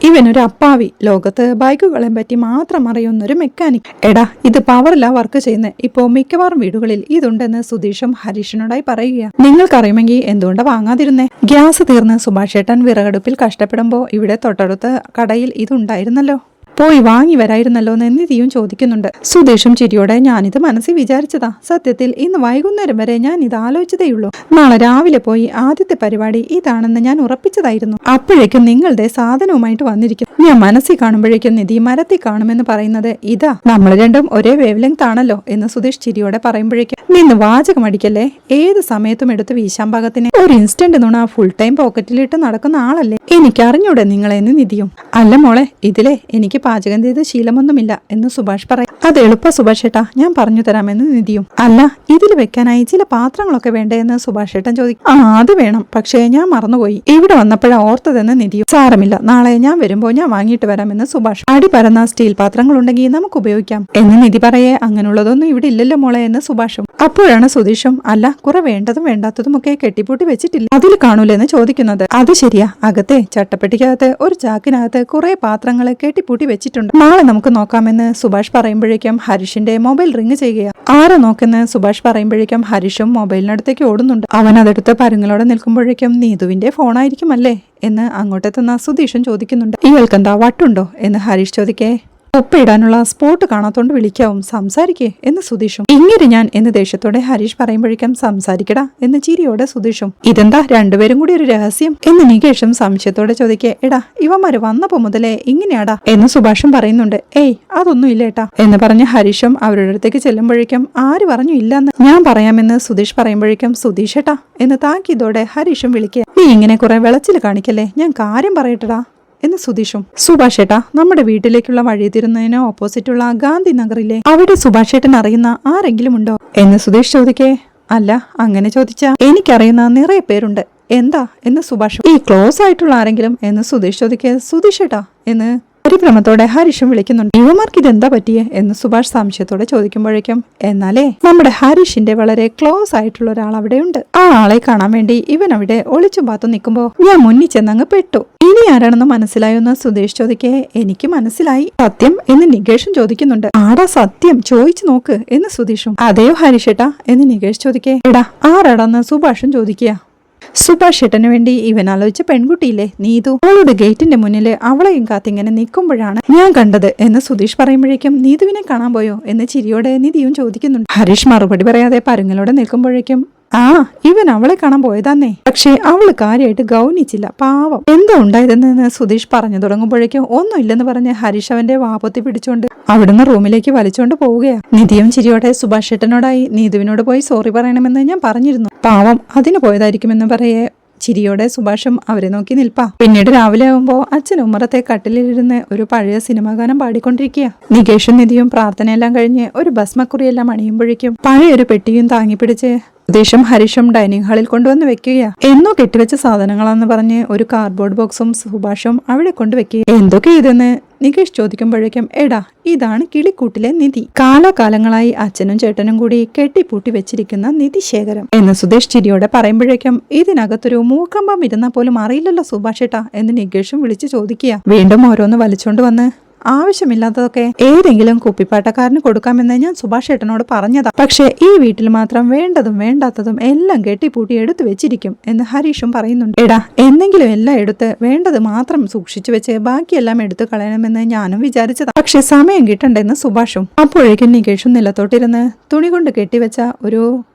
ഇവനൊരു അപ്പാവി, ലോകത്ത് ബൈക്കുകളെ പറ്റി മാത്രം അറിയുന്നൊരു മെക്കാനിക്. എടാ ഇത് പവറിലാ വർക്ക് ചെയ്യുന്നത്, ഇപ്പോ മിക്കവാറും വീടുകളിൽ ഇതുണ്ടെന്ന് സുധീഷും ഹരീഷിനോടായി പറയുക. നിങ്ങൾക്കറിയുമെങ്കിൽ എന്തുകൊണ്ടാ വാങ്ങാതിരുന്നേ? ഗ്യാസ് തീർന്ന് സുഭാഷ് ഏട്ടൻ വിറകടുപ്പിൽ കഷ്ടപ്പെടുമ്പോ ഇവിടെ തൊട്ടടുത്ത കടയിൽ ഇതുണ്ടായിരുന്നല്ലോ, പോയി വാങ്ങി വരായിരുന്നല്ലോ എന്ന് നിധിയും ചോദിക്കുന്നുണ്ട്. സുധീഷും ചിരിയോടെ ഞാനിത് മനസ്സിൽ വിചാരിച്ചതാ, സത്യത്തിൽ ഇന്ന് വൈകുന്നേരം വരെ ഞാൻ ഇത് ആലോചിച്ചതേയുള്ളൂ, നാളെ രാവിലെ പോയി ആദ്യത്തെ പരിപാടി ഇതാണെന്ന് ഞാൻ ഉറപ്പിച്ചതായിരുന്നു, അപ്പോഴേക്കും നിങ്ങളുടെ സാധനവുമായിട്ട് വന്നിരിക്കും. ഞാൻ മനസ്സിൽ കാണുമ്പോഴേക്കും നിധി മരത്തിൽ കാണുമെന്ന് പറയുന്നത് ഇതാ, നമ്മൾ രണ്ടും ഒരേ വേവ് ലെങ്ത് ആണല്ലോ എന്ന് സുധീഷ് ചിരിയോടെ പറയുമ്പോഴേക്കും നിന്ന് വാചകം അടിക്കല്ലേ, ഏത് സമയത്തും എടുത്ത് വീശാൻ പാകത്തിന് ഒരു ഇൻസ്റ്റന്റ് നുണ ഫുൾ ടൈം പോക്കറ്റിലിട്ട് നടക്കുന്ന ആളല്ലേ, എനിക്കറിഞ്ഞൂടെ നിങ്ങളെന്ന് നിധിയും. അല്ല മോളെ, ഇതിലെ എനിക്ക് പാചകം ചെയ്ത് ശീലമൊന്നുമില്ല എന്ന് സുഭാഷ് പറയും. അത് എളുപ്പ സുഭാഷ് ഏട്ടാ, ഞാൻ പറഞ്ഞു തരാമെന്ന് നിധിയും. അല്ല ഇതിൽ വെക്കാനായി ചില പാത്രങ്ങളൊക്കെ വേണ്ടേ എന്ന് സുഭാഷ് ഏട്ടൻ ചോദിക്കും. അത് വേണം, പക്ഷേ ഞാൻ മറന്നുപോയി, ഇവിടെ വന്നപ്പോഴാ ഓർത്തതെന്ന് നിധിയും. സാരമില്ല, നാളെ ഞാൻ വരുമ്പോ ഞാൻ വാങ്ങിയിട്ട് വരാമെന്ന് സുഭാഷ്. അടി പരന്ന സ്റ്റീൽ പാത്രങ്ങൾ ഉണ്ടെങ്കിൽ നമുക്ക് ഉപയോഗിക്കാം എന്ന് നിധി പറയേ. അങ്ങനെയുള്ളതൊന്നും ഇവിടെ ഇല്ലല്ലോ മോളെ എന്ന് സുഭാഷും. അപ്പോഴാണ് സുധീഷും അല്ല കുറെ വേണ്ടതും വേണ്ടാത്തതും ഒക്കെ കെട്ടിപ്പൂട്ടി വെച്ചിട്ടില്ല, അതിൽ കാണൂലെന്ന് ചോദിക്കുന്നത്. അത് ശരിയാ, അകത്തെ ചട്ടപ്പെട്ടിക്കകത്ത് ഒരു ചാക്കിനകത്ത് കുറെ പാത്രങ്ങൾ കെട്ടിപ്പൂട്ടി വെച്ചിട്ടുണ്ട്, നാളെ നമുക്ക് നോക്കാമെന്ന് സുഭാഷ് പറയുമ്പോഴേക്കും ഹരീഷിന്റെ മൊബൈൽ റിങ് ചെയ്യുക. ആരെ നോക്കെന്ന് സുഭാഷ് പറയുമ്പോഴേക്കും ഹരീഷും മൊബൈലിനടുത്തേക്ക് ഓടുന്നുണ്ട്. അവൻ അതെടുത്ത് പരുങ്ങളോടെ നിൽക്കുമ്പോഴേക്കും നീതുവിന്റെ ഫോണായിരിക്കും അല്ലേ എന്ന് അങ്ങോട്ടെത്തുന്ന സുധീഷും ചോദിക്കുന്നുണ്ട്. ഇയാൾക്കെന്താ വട്ടുണ്ടോ എന്ന് ഹരീഷ് ചോദിക്കേ. ഉപ്പയിടാനുള്ള സ്പോട്ട് കാണാത്തോണ്ട് വിളിക്കാവും, സംസാരിക്കേ എന്ന് സുധീഷും. ഇങ്ങനെ ഞാൻ എന്ന് ദേഷ്യത്തോടെ ഹരീഷ് പറയുമ്പോഴേക്കും സംസാരിക്കടാ എന്ന് ചിരിയോടെ സുധീഷും. ഇതെന്താ രണ്ടുപേരും കൂടി ഒരു രഹസ്യം എന്ന് നികേഷും സംശയത്തോടെ ചോദിക്കേ. എടാ ഇവന്മാര് വന്നപ്പോ മുതലേ ഇങ്ങനെയാടാ എന്ന് സുഭാഷും പറയുന്നുണ്ട്. ഏയ് അതൊന്നും ഇല്ലേട്ടാ എന്ന് പറഞ്ഞ് ഹരീഷും അവരുടെ അടുത്തേക്ക് ചെല്ലുമ്പോഴേക്കും ആര് പറഞ്ഞു ഇല്ലെന്ന് ഞാൻ പറയാമെന്ന് സുധീഷ് പറയുമ്പോഴേക്കും സുധീഷേട്ടാ എന്ന് താക്കിയതോടെ ഹരീഷും വിളിക്കുക. നീ ഇങ്ങനെ കുറെ വിളച്ചിൽ കാണിക്കല്ലേ, ഞാൻ കാര്യം പറയട്ടടാ എന്ന് സുധീഷും. സുഭാഷ് ഏട്ടാ, നമ്മുടെ വീട്ടിലേക്കുള്ള വഴി തിരുന്നതിന് ഓപ്പോസിറ്റുള്ള ഗാന്ധി നഗറിലെ അവിടെ സുഭാഷ് ഏട്ടൻ അറിയുന്ന ആരെങ്കിലും ഉണ്ടോ എന്ന് സുധീഷ് ചോദിക്കേ. അല്ല അങ്ങനെ ചോദിച്ചാ എനിക്കറിയുന്ന നിറയെ പേരുണ്ട്, എന്താ എന്ന് സുഭാഷ്. ഈ ക്ലോസ് ആയിട്ടുള്ള ആരെങ്കിലും എന്ന് സുധീഷ് ചോദിക്കേ. സുധീഷ് ഏട്ടാ എന്ന് പരിഭ്രമത്തോടെ ഹരീഷും വിളിക്കുന്നുണ്ട്. ഇവന്മാർക്ക് ഇതെന്താ പറ്റിയേ എന്ന് സുഭാഷ് സംശയത്തോടെ ചോദിക്കുമ്പോഴേക്കും എന്നാലേ നമ്മുടെ ഹരീഷിന്റെ വളരെ ക്ലോസ് ആയിട്ടുള്ള ഒരാൾ അവിടെയുണ്ട്. ആ ആളെ കാണാൻ വേണ്ടി ഇവൻ അവിടെ ഒളിച്ചും പാത്തും നിൽക്കുമ്പോ ഞാൻ മുന്നിൽ ചെന്നങ്ങ് പെട്ടു. ഇനി ആരാണെന്ന് മനസ്സിലായോന്ന് സുധീഷ് ചോദിക്കേ എനിക്ക് മനസ്സിലായി. സത്യം എന്ന് നികേഷും ചോദിക്കുന്നുണ്ട്. ആടാ സത്യം ചോദിച്ചു നോക്ക് എന്ന് സുധീഷും. അതെയോ ഹരീഷേട്ടാ എന്ന് നികേഷ് ചോദിക്കേ. എടാ ആരാടാന്ന് സുഭാഷും ചോദിക്കുക. സുഭാഷ് ഏട്ടന് വേണ്ടി ഇവൻ ആലോചിച്ച പെൺകുട്ടിയില്ലേ നീതു, അവളുടെ ഗേറ്റിന്റെ മുന്നില് അവളെയും കാത്തിങ്ങനെ നിൽക്കുമ്പോഴാണ് ഞാൻ കണ്ടത് എന്ന് സുധീഷ് പറയുമ്പോഴേക്കും നീതുവിനെ കാണാൻ പോയോ എന്ന് ചിരിയോടെ നിധിയും ചോദിക്കുന്നുണ്ട്. ഹരീഷ് മറുപടി പറയാതെ പരുങ്ങലോടെ നിൽക്കുമ്പോഴേക്കും ഇവൻ അവളെ കാണാൻ പോയതാന്നേ. പക്ഷെ അവള് കാര്യമായിട്ട് ഗൗനിച്ചില്ല, പാവം. എന്താ ഉണ്ടായതെന്ന് സുധീഷ് പറഞ്ഞു തുടങ്ങുമ്പോഴേക്കും ഒന്നുമില്ലെന്ന് പറഞ്ഞ് ഹരീഷ് അവന്റെ വാപത്തി പിടിച്ചോണ്ട് അവിടുന്ന് റൂമിലേക്ക് വലിച്ചോണ്ട് പോവുകയാ. നിധിയും ചിരിയോടെ സുഭാഷ് ഏട്ടനോടായി നീതുവിനോട് പോയി സോറി പറയണമെന്ന് ഞാൻ പറഞ്ഞിരുന്നു, പാവം അതിന് പോയതായിരിക്കുമെന്ന് പറയേ ചിരിയോടെ സുഭാഷും അവരെ നോക്കി നിൽപ്പാ. പിന്നീട് രാവിലെ ആകുമ്പോ അച്ഛൻ ഉമ്മറത്തെ കട്ടിലിരുന്ന് ഒരു പഴയ സിനിമാ ഗാനം പാടിക്കൊണ്ടിരിക്കുക. നികേഷും നിധിയും പ്രാർത്ഥനയെല്ലാം കഴിഞ്ഞ് ഒരു ഭസ്മക്കുറിയെല്ലാം അണിയുമ്പോഴേക്കും പഴയൊരു പെട്ടിയും താങ്ങിപ്പിടിച്ച് സുധീഷും ഹരീഷും ഡൈനിങ് ഹാളിൽ കൊണ്ടുവന്ന് വെക്കുകയാ. എന്നോ കെട്ടിവെച്ച സാധനങ്ങളാന്ന് പറഞ്ഞ് ഒരു കാർഡ്ബോർഡ് ബോക്സും സുഭാഷും അവിടെ കൊണ്ടുവെക്കുക. എന്തൊക്കെ ഇതെന്ന് നികേഷ് ചോദിക്കുമ്പോഴേക്കും എടാ ഇതാണ് കിളിക്കൂട്ടിലെ നിധി, കാലാകാലങ്ങളായി അച്ഛനും ചേട്ടനും കൂടി കെട്ടിപ്പൂട്ടി വെച്ചിരിക്കുന്ന നിധി ശേഖരം എന്ന് സുധീഷ് ചിരിയോടെ പറയുമ്പോഴേക്കും ഇതിനകത്തൊരു മൂക്കമ്പം ഇരുന്നാ പോലും അറിയില്ലല്ലോ സുഭാഷേട്ടാ എന്ന് നികേഷും വിളിച്ചു ചോദിക്കുക. വീണ്ടും ഓരോന്ന് വലിച്ചോണ്ട് വന്ന് ആവശ്യമില്ലാത്തതൊക്കെ ഏതെങ്കിലും കുപ്പിപ്പാട്ടക്കാരന് കൊടുക്കാമെന്ന് ഞാൻ സുഭാഷ് ഏട്ടനോട് പറഞ്ഞതാ. പക്ഷെ ഈ വീട്ടിൽ മാത്രം വേണ്ടതും വേണ്ടാത്തതും എല്ലാം കെട്ടിപ്പൂട്ടി എടുത്തു വെച്ചിരിക്കും എന്ന് ഹരീഷും പറയുന്നുണ്ട്. എടാ എന്തെങ്കിലും എല്ലാം എടുത്ത് വേണ്ടത് മാത്രം സൂക്ഷിച്ചു വെച്ച് ബാക്കിയെല്ലാം എടുത്തു കളയണമെന്ന് ഞാനും വിചാരിച്ചതാ. പക്ഷെ സമയം കിട്ടണ്ടെന്ന് സുഭാഷും. അപ്പോഴേക്കും നികേഷും നിലത്തോട്ടിരുന്ന് തുണി കൊണ്ട് കെട്ടിവെച്ച ഒരു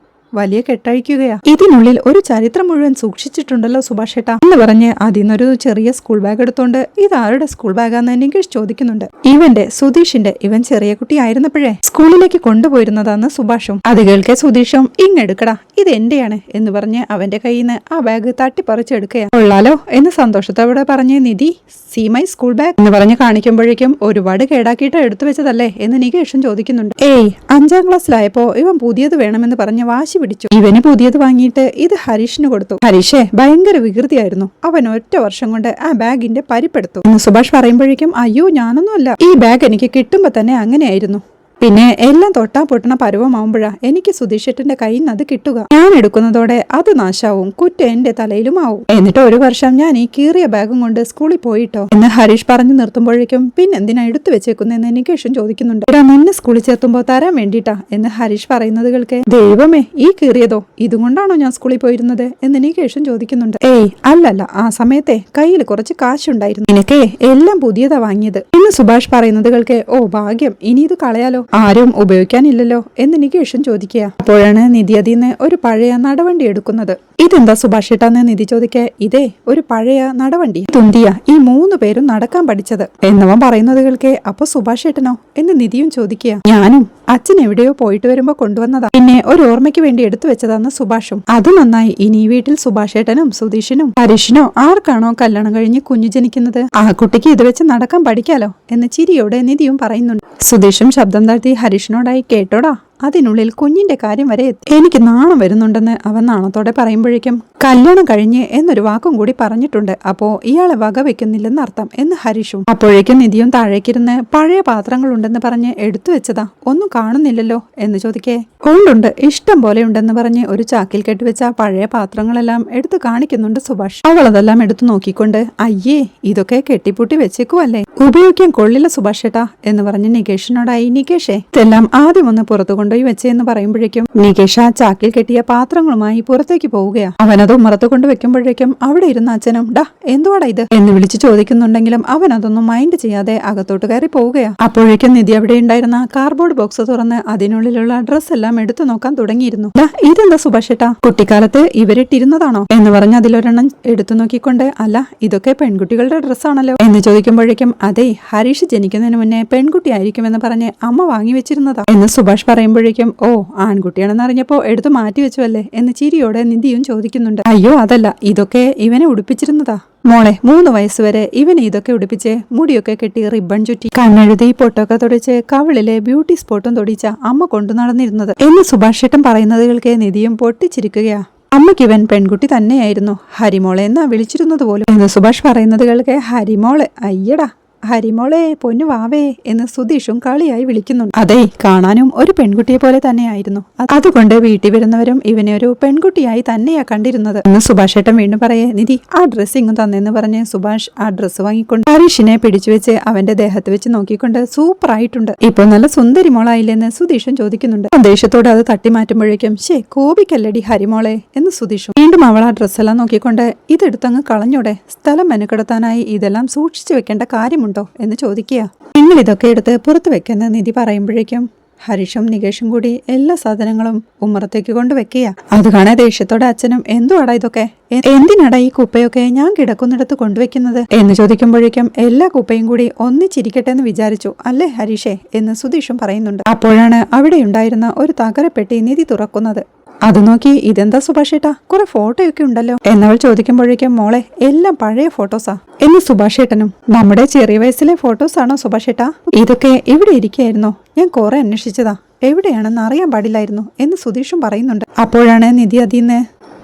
വലിയ കെട്ടഴിക്കുകയാ. ഇതിനുള്ളിൽ ഒരു ചരിത്രം മുഴുവൻ സൂക്ഷിച്ചിട്ടുണ്ടല്ലോ സുഭാഷേട്ട എന്ന് പറഞ്ഞ് അതിന്നൊരു ചെറിയ സ്കൂൾ ബാഗ് എടുത്തോണ്ട് ഇതാരുടെ സ്കൂൾ ബാഗാന്ന് നികേഷ് ചോദിക്കുന്നുണ്ട്. ഇവന്റെ സുധീഷിന്റെ, ഇവൻ ചെറിയ കുട്ടി ആയിരുന്നപ്പോഴേ സ്കൂളിലേക്ക് കൊണ്ടുപോയിരുന്നതാന്ന് സുഭാഷും. അത് കേൾക്കെ സുധീഷും ഇങ്ങെടുക്കടാ ഇത് എന്റെയാണ് എന്ന് പറഞ്ഞ് അവന്റെ കയ്യിൽ നിന്ന് ആ ബാഗ് തട്ടിപ്പറിച്ചെടുക്കുകയാ. കൊള്ളാലോ എന്ന് സന്തോഷത്തോടെ പറഞ്ഞ് നിധി സീ മൈ സ്കൂൾ ബാഗ് എന്ന് പറഞ്ഞ് കാണിക്കുമ്പോഴേക്കും ഒരുപാട് കേടാക്കിയിട്ട് എടുത്തു വെച്ചതല്ലേ എന്ന് നികേഷും ചോദിക്കുന്നുണ്ട്. 5ാം ക്ലാസ്സിലായപ്പോ ഇവൻ പുതിയത് വേണമെന്ന് പറഞ്ഞ് വാശി പിടിച്ചു. ഇവന് പുതിയത് വാങ്ങിയിട്ട് ഇത് ഹരീഷിന് കൊടുത്തു. ഹരീഷേ ഭയങ്കര വികൃതിയായിരുന്നു, അവൻ ഒറ്റ വർഷം കൊണ്ട് ആ ബാഗിന്റെ പരിപ്പെടുത്തു എന്ന് സുഭാഷ് പറയുമ്പോഴേക്കും അയ്യോ ഞാനൊന്നുമല്ല, ഈ ബാഗ് എനിക്ക് കിട്ടുമ്പോ തന്നെ അങ്ങനെയായിരുന്നു. പിന്നെ എല്ലാം തൊട്ടാ പൊട്ടണ പരുവമാവുമ്പോഴാ എനിക്ക് സുധീഷേട്ടന്റെ കയ്യിൽ നിന്ന് അത് കിട്ടുക. ഞാൻ എടുക്കുന്നതോടെ അത് നാശാവും, കുറ്റം എന്റെ തലയിലും ആവും. എന്നിട്ട് ഒരു വർഷം ഞാൻ ഈ കീറിയ ബാഗും കൊണ്ട് സ്കൂളിൽ പോയിട്ടോ എന്ന് ഹരീഷ് പറഞ്ഞു നിർത്തുമ്പോഴേക്കും പിന്നെന്തിനാ എടുത്തു വെച്ചേക്കുന്നതെന്ന് നികേഷും ചോദിക്കുന്നുണ്ട്. എടാ നിന്നെ സ്കൂളിൽ ചേർത്തുമ്പോ തരാൻ വേണ്ടിട്ടാ എന്ന് ഹരീഷ് പറയുന്നത് കേൾക്കെ ദൈവമേ ഈ കീറിയതോ ഇതുകൊണ്ടാണോ ഞാൻ സ്കൂളിൽ പോയിരുന്നത് എന്ന് നികേഷും ചോദിക്കുന്നുണ്ട്. അല്ലല്ല, ആ സമയത്തെ കയ്യിൽ കുറച്ച് കാശുണ്ടായിരുന്നു, നിനക്കേ എല്ലാം പുതിയതാ വാങ്ങിയത് എന്ന് സുഭാഷ് പറയുന്നത് കേൾക്കെ ഓ ഭാഗ്യം, ഇനി ഇത് കളയാലോ, ആരും ഉപയോഗിക്കാനില്ലല്ലോ എന്ന് നികേഷും ചോദിക്കുക. അപ്പോഴാണ് നിധി അതിന്ന് ഒരു പഴയ നടവണ്ടി എടുക്കുന്നത്. ഇതെന്താ സുഭാഷേട്ടാന്ന് നിധി ചോദിക്കേ. ഇതേ ഒരു പഴയ നടവണ്ടി, തുന്തിയ ഈ 3 പേരും നടക്കാൻ പഠിച്ചത് എന്നവൻ പറയുന്നത് കേൾക്കെ അപ്പൊ സുഭാഷേട്ടനോ എന്ന് നിധിയും ചോദിക്കുക. ഞാനും അച്ഛൻ എവിടെയോ പോയിട്ട് വരുമ്പോ കൊണ്ടുവന്നതാ, പിന്നെ ഒരു ഓർമ്മയ്ക്ക് വേണ്ടി എടുത്തു വെച്ചതാന്ന് സുഭാഷും. അത് നന്നായി, ഇനി ഈ വീട്ടിൽ സുഭാഷേട്ടനും സുധീഷിനും ഹരീഷിനോ ആർക്കാണോ കല്യാണം കഴിഞ്ഞ് കുഞ്ഞു ജനിക്കുന്നത് ആ കുട്ടിക്ക് ഇത് വെച്ച് നടക്കാൻ പഠിക്കാലോ എന്ന് ചിരിയോടെ നിധിയും പറയുന്നുണ്ട്. സുധീഷും ശബ്ദം താഴ്ത്തി ഹരീഷിനോടായി കേട്ടോടാ അതിനുള്ളിൽ കുഞ്ഞിന്റെ കാര്യം വരെ എത്തി, എനിക്ക് നാണം വരുന്നുണ്ടെന്ന് അവൻ നാണത്തോടെ പറയുമ്പോഴേക്കും കല്യാണം കഴിഞ്ഞ് എന്നൊരു വാക്കും കൂടി പറഞ്ഞിട്ടുണ്ട്, അപ്പോ ഇയാളെ വക വെക്കുന്നില്ലെന്ന് അർത്ഥം എന്ന് ഹരീഷും. അപ്പോഴേക്കും നിധിയും താഴേക്കിരുന്ന് പഴയ പാത്രങ്ങളുണ്ടെന്ന് പറഞ്ഞ് എടുത്തു വെച്ചതാ, ഒന്നും കാണുന്നില്ലല്ലോ എന്ന് ചോദിക്കേ. ഉണ്ടുണ്ട്, ഇഷ്ടം പോലെ ഉണ്ടെന്ന് പറഞ്ഞ് ഒരു ചാക്കിൽ കെട്ടിവെച്ച പഴയ പാത്രങ്ങളെല്ലാം എടുത്തു കാണിക്കുന്നുണ്ട് സുഭാഷ്. അവളതെല്ലാം എടുത്തു നോക്കിക്കൊണ്ട് അയ്യേ ഇതൊക്കെ കെട്ടിപ്പൂട്ടി വെച്ചേക്കുവല്ലേ, ഉപയോഗിക്കാൻ കൊള്ളില്ല സുഭാഷേട്ടാ എന്ന് പറഞ്ഞ് നികേഷിനോടായി. നികേഷേ ഇതെല്ലാം ആദ്യം ഒന്ന് പുറത്തു കൊണ്ടുപോയി വെച്ചെന്ന് പറയുമ്പോഴേക്കും നികേഷ് ആ ചാക്കിൽ കെട്ടിയ പാത്രങ്ങളുമായി പുറത്തേക്ക് പോവുകയാ. അവനത് ഉമ്മറത്ത് കൊണ്ട് വെക്കുമ്പോഴേക്കും അവിടെ ഇരുന്ന അച്ഛനും ഡാ എന്തുവാടാ ഇത് എന്ന് വിളിച്ചു ചോദിക്കുന്നുണ്ടെങ്കിലും അവൻ അതൊന്നും മൈൻഡ് ചെയ്യാതെ അകത്തോട്ട് കയറി പോവുകയാ. അപ്പോഴേക്കും നിധി അവിടെ ഉണ്ടായിരുന്ന കാർഡ്ബോർഡ് ബോക്സ് തുറന്ന് അതിനുള്ളിലുള്ള ഡ്രസ് എല്ലാം എടുത്തു നോക്കാൻ തുടങ്ങിയിരുന്നു. ഇതെന്താ സുഭാഷേട്ടാ കുട്ടിക്കാലത്ത് ഇവരിട്ടിരുന്നതാണോ എന്ന് പറഞ്ഞ് അതിലൊരെണ്ണം എടുത്തു നോക്കിക്കൊണ്ട് അല്ല ഇതൊക്കെ പെൺകുട്ടികളുടെ ഡ്രസ്സാണല്ലോ എന്ന് ചോദിക്കുമ്പോഴേക്കും അതെ ഹരീഷ് ജനിക്കുന്നതിന് മുന്നേ പെൺകുട്ടിയായിരിക്കുമെന്ന് പറഞ്ഞ് അമ്മ വാങ്ങി വെച്ചിരുന്നതാ എന്ന് സുഭാഷ് പറയുമ്പോഴേക്കും ഓ ആൺകുട്ടിയാണെന്ന് അറിഞ്ഞപ്പോ എടുത്തു മാറ്റി വെച്ചുവല്ലേ എന്ന് ചിരിയോടെ നിധിയും ചോദിക്കുന്നുണ്ട്. അയ്യോ അതല്ല, ഇതൊക്കെ ഇവനെ ഉടുപ്പിച്ചിരുന്നതാ മോളെ, 3 വയസ്സുവരെ ഇവനെ ഇതൊക്കെ ഉടുപ്പിച്ച് മുടിയൊക്കെ കെട്ടി റിബൺ ചുറ്റി കണ്ണെഴുതി പൊട്ടൊക്കെ തൊടിച്ച് കവിളിലെ ബ്യൂട്ടി സ്പോട്ടും തൊടിച്ച അമ്മ കൊണ്ടു നടന്നിരുന്നത് എന്ന് സുഭാഷേട്ടൻ പറയുന്നത് കേൾക്കെ നിധിയും പൊട്ടിച്ചിരിക്കുകയാ. അമ്മയ്ക്ക് ഇവൻ പെൺകുട്ടി തന്നെയായിരുന്നു, ഹരിമോളെ എന്നാ വിളിച്ചിരുന്നത് പോലും എന്ന് സുഭാഷ് പറയുന്നത് കേൾക്കെ ഹരിമോള് അയ്യടാ ഹരിമോളെ പൊന്നു വാവേ എന്ന് സുധീഷും കളിയായി വിളിക്കുന്നുണ്ട്. അതെ, കാണാനും ഒരു പെൺകുട്ടിയെ പോലെ തന്നെയായിരുന്നു. അതുകൊണ്ട് വീട്ടിൽ വരുന്നവരും ഇവനെ ഒരു പെൺകുട്ടിയായി തന്നെയാ കണ്ടിരുന്നത് എന്ന് സുഭാഷ് ഏട്ടൻ വീണ്ടും പറയേ, നിധി ആ ഡ്രസ്സ് ഇങ്ങ് തന്നെന്ന് പറഞ്ഞ് സുഭാഷ് ആ ഡ്രസ്സ് വാങ്ങിക്കൊണ്ട് ഹരീഷിനെ പിടിച്ചു വെച്ച് അവന്റെ ദേഹത്ത് വെച്ച് നോക്കിക്കൊണ്ട് സൂപ്പർ ആയിട്ടുണ്ട്, ഇപ്പൊ നല്ല സുന്ദരി മോളായില്ലെന്ന് സുധീഷും ചോദിക്കുന്നുണ്ട്. ദേഷ്യത്തോടെ അത് തട്ടി മാറ്റുമ്പോഴേക്കും കോപിക്കല്ലടി ഹരിമോളെ എന്ന് സുധീഷും വീണ്ടും അവൾ ആ ഡ്രസ്സെല്ലാം നോക്കിക്കൊണ്ട് ഇതെടുത്തങ്ങ് കളഞ്ഞൂടെ, സ്ഥലം മെനക്കെടുത്താനായി ഇതെല്ലാം സൂക്ഷിച്ചു വെക്കേണ്ട കാര്യമുണ്ടോ എന്ന് ചോദിക്കുക. നിങ്ങൾ ഇതൊക്കെ എടുത്ത് പുറത്തു വെക്കുന്ന നിധി പറയുമ്പോഴേക്കും ഹരീഷും നികേഷും കൂടി എല്ലാ സാധനങ്ങളും ഉമ്മറത്തേക്ക് കൊണ്ടുവെക്കുക. അത് കാണാൻ ദേഷ്യത്തോടെ അച്ഛനും എന്തുവാടാ ഇതൊക്കെ, എന്തിനാടാ ഈ കുപ്പയൊക്കെ ഞാൻ കിടക്കുന്നിടത്ത് കൊണ്ടുവെക്കുന്നത് എന്ന് ചോദിക്കുമ്പോഴേക്കും എല്ലാ കുപ്പയും കൂടി ഒന്നിച്ചിരിക്കട്ടെ എന്ന് വിചാരിച്ചു അല്ലേ ഹരീഷേ എന്ന് സുധീഷും പറയുന്നുണ്ട്. അപ്പോഴാണ് അവിടെ ഉണ്ടായിരുന്ന ഒരു തകരപ്പെട്ടി നിധി തുറക്കുന്നത്. അത് നോക്കി ഇതെന്താ സുഭാഷേട്ടാ, കുറെ ഫോട്ടോയൊക്കെ ഉണ്ടല്ലോ എന്നവൾ ചോദിക്കുമ്പോഴേക്കും മോളെ എല്ലാം പഴയ ഫോട്ടോസാ എന്ന് സുഭാഷേട്ടനും. നമ്മുടെ ചെറിയ വയസ്സിലെ ഫോട്ടോസാണോ സുഭാഷേട്ടാ? ഇതൊക്കെ ഇവിടെ ഇരിക്കുകയായിരുന്നോ, ഞാൻ കുറെ അന്വേഷിച്ചതാ, എവിടെയാണെന്ന് അറിയാൻ പാടില്ലായിരുന്നു എന്ന് സുധീഷും പറയുന്നുണ്ട്. അപ്പോഴാണ് നിധി അതിന്ന്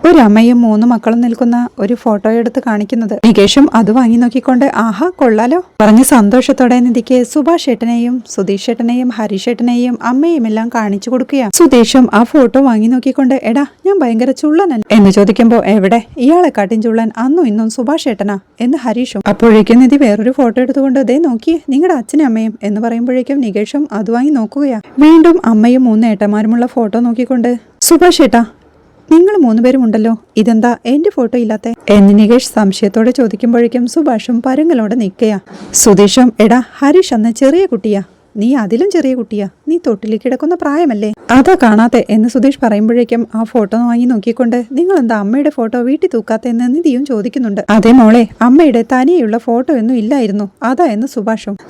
ഒരു അമ്മയും 3 മക്കളും നിൽക്കുന്ന ഒരു ഫോട്ടോ എടുത്ത് കാണിക്കുന്നത്. നികേഷും അത് വാങ്ങി നോക്കിക്കൊണ്ട് ആഹാ കൊള്ളാലോ പറഞ്ഞ് സന്തോഷത്തോടെ നിധിക്ക് സുഭാഷ് ഏട്ടനെയും സുധീഷ് ഏട്ടനെയും ഹരീഷ് ഏട്ടനെയും അമ്മയും എല്ലാം കാണിച്ചു കൊടുക്കുകയാണ്. സുധീഷും ആ ഫോട്ടോ വാങ്ങി നോക്കിക്കൊണ്ട് എടാ ഞാൻ ഭയങ്കര ചുള്ളനല്ല എന്ന് ചോദിക്കുമ്പോ എവിടെ ഇയാളെ കാട്ടിൻ ചുള്ളൻ അന്നും ഇന്നും സുഭാഷ് ഏട്ടനാ എന്ന് ഹരീഷും. അപ്പോഴേക്കും നിധി വേറൊരു ഫോട്ടോ എടുത്തുകൊണ്ട് ദേ നോക്കിയേ നിങ്ങളുടെ അച്ഛനും അമ്മയും എന്ന് പറയുമ്പോഴേക്കും നികേഷും അത് വാങ്ങി നോക്കുകയാ. വീണ്ടും അമ്മയും 3 ഏട്ടന്മാരുമുള്ള ഫോട്ടോ നോക്കിക്കൊണ്ട് സുഭാഷ് ഏട്ടാ നിങ്ങൾ 3 പേരും ഉണ്ടല്ലോ, ഇതെന്താ എന്റെ ഫോട്ടോ ഇല്ലാത്ത എന്ന് നികേഷ് സംശയത്തോടെ ചോദിക്കുമ്പോഴേക്കും സുഭാഷും പരങ്ങളോടെ നിൽക്കയാ. സുധീഷും എടാ ഹരീഷ് അന്ന് ചെറിയ കുട്ടിയാ, നീ അതിലും ചെറിയ കുട്ടിയാ, നീ തൊട്ടിൽ കിടക്കുന്ന പ്രായമല്ലേ, അതാ കാണാത്തെ എന്ന് സുധീഷ് പറയുമ്പോഴേക്കും ആ ഫോട്ടോ വാങ്ങി നോക്കിക്കൊണ്ട് നിങ്ങൾ എന്താ അമ്മയുടെ ഫോട്ടോ വീട്ടിൽ തൂക്കാത്തെന്ന് നിധിയും ചോദിക്കുന്നുണ്ട്. അതേ മോളെ അമ്മയുടെ തനിയുള്ള ഫോട്ടോ ഒന്നും ഇല്ലായിരുന്നു അതാ എന്ന്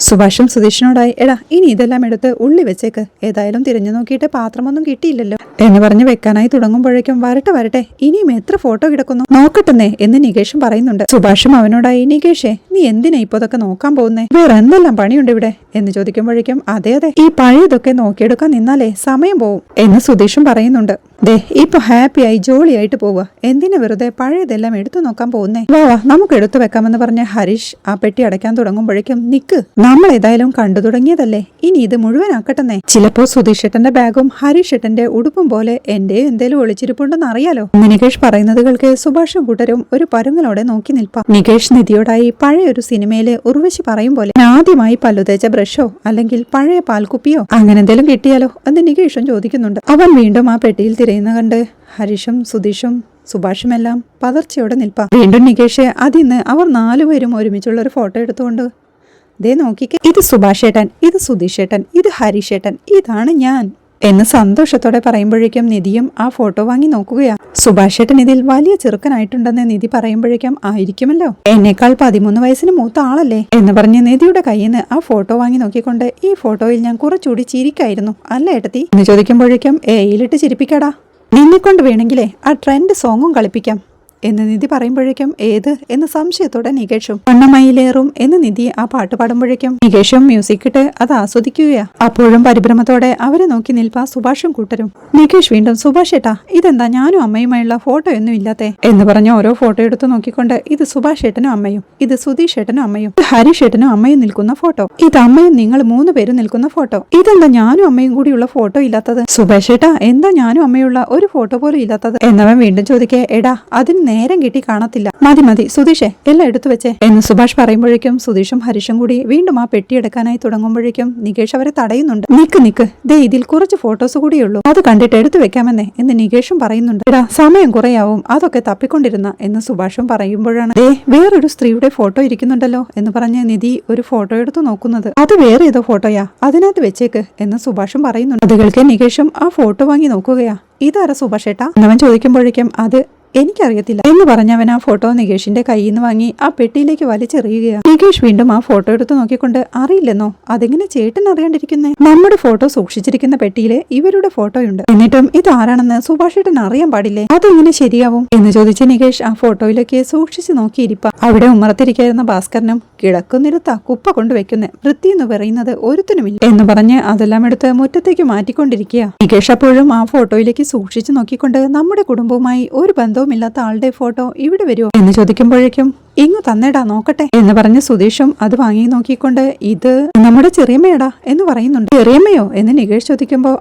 സുഭാഷും സുധീഷിനോടായി എടാ ഇനി ഇതെല്ലാം എടുത്ത് ഉള്ളി വെച്ചേക്ക്, ഏതായാലും തിരഞ്ഞു നോക്കിയിട്ട് പാത്രമൊന്നും കിട്ടിയില്ലല്ലോ എന്ന് പറഞ്ഞ് വെക്കാനായി തുടങ്ങുമ്പോഴേക്കും വരട്ടെ ഇനിയും എത്ര ഫോട്ടോ കിടക്കുന്നു നോക്കട്ടെന്നേ എന്ന് നികേഷും പറയുന്നുണ്ട്. സുഭാഷും അവനോടായി നികേഷേ നീ എന്തിനാ ഇപ്പൊ ഇതൊക്കെ നോക്കാൻ പോകുന്നേ, വേറെ എന്തെല്ലാം പണിയുണ്ട് ഇവിടെ എന്ന് ചോദിക്കുമ്പോഴേക്കും അതെ ഈ പഴയതൊക്കെ നോക്കിയെടുക്കാൻ നിന്നാലേ സമയം പോവും എന്ന് സുധീഷും പറയുന്നുണ്ട്. ദേ ഇപ്പൊ ഹാപ്പിയായി ജോളിയായിട്ട് പോവുക, എന്തിനു വെറുതെ പഴയതെല്ലാം എടുത്തു നോക്കാൻ പോകുന്നേ, വാ നമുക്ക് എടുത്തു വെക്കാമെന്ന് പറഞ്ഞ ഹരീഷ് ആ പെട്ടി അടയ്ക്കാൻ തുടങ്ങുമ്പോഴേക്കും നിക്ക് നമ്മൾ ഏതായാലും കണ്ടു തുടങ്ങിയതല്ലേ, ഇനി ഇത് മുഴുവനാക്കട്ടെന്നേ, ചിലപ്പോ സുധീഷ് ഏട്ടന്റെ ബാഗും ഹരീഷ് ഏട്ടന്റെ ഉടുപ്പും പോലെ എന്റെ എന്തേലും ഒളിച്ചിരിപ്പുണ്ടെന്ന് അറിയാലോ. നികേഷ് പറയുന്നത് കേൾക്ക് സുഭാഷും കൂട്ടരും ഒരു പരുങ്ങലോടെ നോക്കി നിൽപ്പാം. നികേഷ് നിധിയോടായി പഴയൊരു സിനിമയിലെ ഉർവശി പറയും പോലെ ആദ്യമായി പല്ലുതേച്ച ബ്രഷോ അല്ലെങ്കിൽ പഴയ പാൽക്കുപ്പിയോ അങ്ങനെ എന്തെങ്കിലും കിട്ടിയാലോ എന്ന് നികേഷും ചോദിക്കുന്നുണ്ട്. അവൻ വീണ്ടും ആ പെട്ടിയിൽ തിരയുന്ന കണ്ട് ഹരീഷും സുധീഷും സുഭാഷുമെല്ലാം പതർച്ചയോടെ നിൽപ്പാം. വീണ്ടും നികേഷ് അതിന്ന് അവർ 4 പേരും ഒരുമിച്ചുള്ള ഒരു ഫോട്ടോ എടുത്തുകൊണ്ട് ദേ നോക്കിക്കേ, ഇത് സുഭാഷ് ഏട്ടൻ, ഇത് സുധീഷ് ഏട്ടൻ, ഇത് ഹരീഷ് ഏട്ടൻ, ഇതാണ് ഞാൻ എന്ന് സന്തോഷത്തോടെ പറയുമ്പോഴേക്കും നിധിയും ആ ഫോട്ടോ വാങ്ങി നോക്കുകയാ. സുഭാഷ് ഏട്ടൻ ഇതിൽ വലിയ ചെറുക്കനായിട്ടുണ്ടെന്ന് നിധി പറയുമ്പോഴേക്കും ആയിരിക്കുമല്ലോ, എന്നേക്കാൾ 13 വയസ്സിന് മൂത്ത ആളല്ലേ എന്ന് പറഞ്ഞ് നിധിയുടെ കയ്യിൽ നിന്ന് ആ ഫോട്ടോ വാങ്ങി നോക്കിക്കൊണ്ട് ഈ ഫോട്ടോയിൽ ഞാൻ കുറച്ചുകൂടി ചിരിക്കായിരുന്നു അല്ലേ ഏട്ടത്തി എന്ന് ചോദിക്കുമ്പോഴേക്കും ഏയിലിട്ട് ചിരിപ്പിക്കാടാ, നിന്നെക്കൊണ്ട് വേണമെങ്കിലേ ആ ട്രെൻഡ് സോങ്ങും കളിപ്പിക്കാം എന്ന് നിധി പറയുമ്പോഴേക്കും ഏത് എന്ന് സംശയത്തോടെ നികേഷും വണ്ണമയിലേറും എന്ന് നിധി ആ പാട്ട് പാടുമ്പോഴേക്കും നികേഷും മ്യൂസിക് ഇട്ട് അത് ആസ്വദിക്കുകയാ. അപ്പോഴും പരിഭ്രമത്തോടെ അവരെ നോക്കി നിൽപ്പാ സുഭാഷും കൂട്ടരും. നികേഷ് വീണ്ടും സുഭാഷ് ഏട്ടാ ഇതെന്താ ഞാനും അമ്മയുമായുള്ള ഫോട്ടോ ഒന്നും ഇല്ലാത്തെ എന്ന് പറഞ്ഞ് ഓരോ ഫോട്ടോ എടുത്ത് നോക്കിക്കൊണ്ട് ഇത് സുഭാഷ് ഏട്ടനും അമ്മയും, ഇത് സുധീഷ് ഏട്ടനും അമ്മയും, ഇത് ഹരീഷ് ഏട്ടനും അമ്മയും നിൽക്കുന്ന ഫോട്ടോ, ഇത് അമ്മയും നിങ്ങൾ 3 പേരും നിൽക്കുന്ന ഫോട്ടോ, ഇതെന്താ ഞാനും അമ്മയും കൂടിയുള്ള ഫോട്ടോ ഇല്ലാത്തത്, സുഭാഷ് ഏട്ടാ എന്താ ഞാനും അമ്മയുള്ള ഒരു ഫോട്ടോ പോലും ഇല്ലാത്തത് എന്നവൻ വീണ്ടും ചോദിക്കേ എടാ അതിന് നേരം കിട്ടി കാണത്തില്ല, മതി സുധീഷേ എല്ലാം എടുത്തു വെച്ചേ എന്ന് സുഭാഷ് പറയുമ്പോഴേക്കും സുധീഷും ഹരീഷും കൂടി വീണ്ടും ആ പെട്ടി എടുക്കാനായി തുടങ്ങുമ്പോഴേക്കും നികേഷ് അവരെ തടയുന്നുണ്ട്. നിക്ക് ദേ ഇതിൽ കുറച്ച് ഫോട്ടോസ് കൂടിയുള്ളൂ, അത് കണ്ടിട്ട് എടുത്തു വെക്കാമെന്നേ എന്ന് നികേഷും പറയുന്നുണ്ട്. എടാ സമയം കുറയാവും അതൊക്കെ തപ്പിക്കൊണ്ടിരുന്ന എന്ന് സുഭാഷും പറയുമ്പോഴാണ് ദേ വേറൊരു സ്ത്രീയുടെ ഫോട്ടോ ഇരിക്കുന്നുണ്ടല്ലോ എന്ന് പറഞ്ഞ് നിധി ഒരു ഫോട്ടോ എടുത്തു നോക്കുന്നത്. അത് വേറെ ഏതോ ഫോട്ടോയാ, അതിനകത്ത് വെച്ചേക്ക് എന്ന് സുഭാഷും പറയുന്നുണ്ട്. അത് കേൾക്കെ നികേഷും ആ ഫോട്ടോ വാങ്ങി നോക്കുകയാ. ഇതാരാ സുഭാഷ് ഏട്ടാ എന്നവൻ ചോദിക്കുമ്പോഴേക്കും അത് എനിക്കറിയത്തില്ല എന്ന് പറഞ്ഞവൻ ആ ഫോട്ടോ നികേഷിന്റെ കയ്യിൽ നിന്ന് വാങ്ങി ആ പെട്ടിയിലേക്ക് വലിച്ചെറിയുകയാണ്. നികേഷ് വീണ്ടും ആ ഫോട്ടോ എടുത്ത് നോക്കിക്കൊണ്ട് അറിയില്ലെന്നോ, അതെങ്ങനെ ചേട്ടൻ അറിയാണ്ടിരിക്കുന്നേ, നമ്മുടെ ഫോട്ടോ സൂക്ഷിച്ചിരിക്കുന്ന പെട്ടിയിലെ ഇവരുടെ ഫോട്ടോയുണ്ട്, എന്നിട്ടും ഇതാരാണെന്ന് സുഭാഷേട്ടൻ അറിയാൻ പാടില്ലേ, അതെങ്ങനെ ശരിയാവും എന്ന് ചോദിച്ച് നികേഷ് ആ ഫോട്ടോയിലേക്ക് സൂക്ഷിച്ചു നോക്കിയിരിപ്പ. അവിടെ ഉമ്മറത്തിരിക്കായിരുന്ന ഭാസ്കരനും കിടക്കുന്നിടത്താ കുപ്പ കൊണ്ടുവെക്കുന്നേ, വൃത്തി എന്ന് പറയുന്നത് ഒരുത്തിനുമില്ല എന്ന് പറഞ്ഞ് അതെല്ലാം എടുത്ത് മുറ്റത്തേക്ക് മാറ്റിക്കൊണ്ടിരിക്കുക. നികേഷ് അപ്പോഴും ആ ഫോട്ടോയിലേക്ക് സൂക്ഷിച്ചു നോക്കിക്കൊണ്ട് നമ്മുടെ കുടുംബവുമായി ഒരു ബന്ധവുമില്ലാത്ത ആളുടെ ഫോട്ടോ ഇവിടെ വരുമോ എന്ന് ചോദിക്കുമ്പോഴേക്കും ഇങ്ങു തന്നേടാ നോക്കട്ടെ എന്ന് പറഞ്ഞ് സുധീഷും അത് വാങ്ങി നോക്കിക്കൊണ്ട് ഇത് നമ്മുടെ ചെറിയമ്മയടാ എന്ന് പറയുന്നുണ്ട്. ചെറിയമ്മയോ എന്ന് നികേഷ് ചോദിക്കുമ്പോ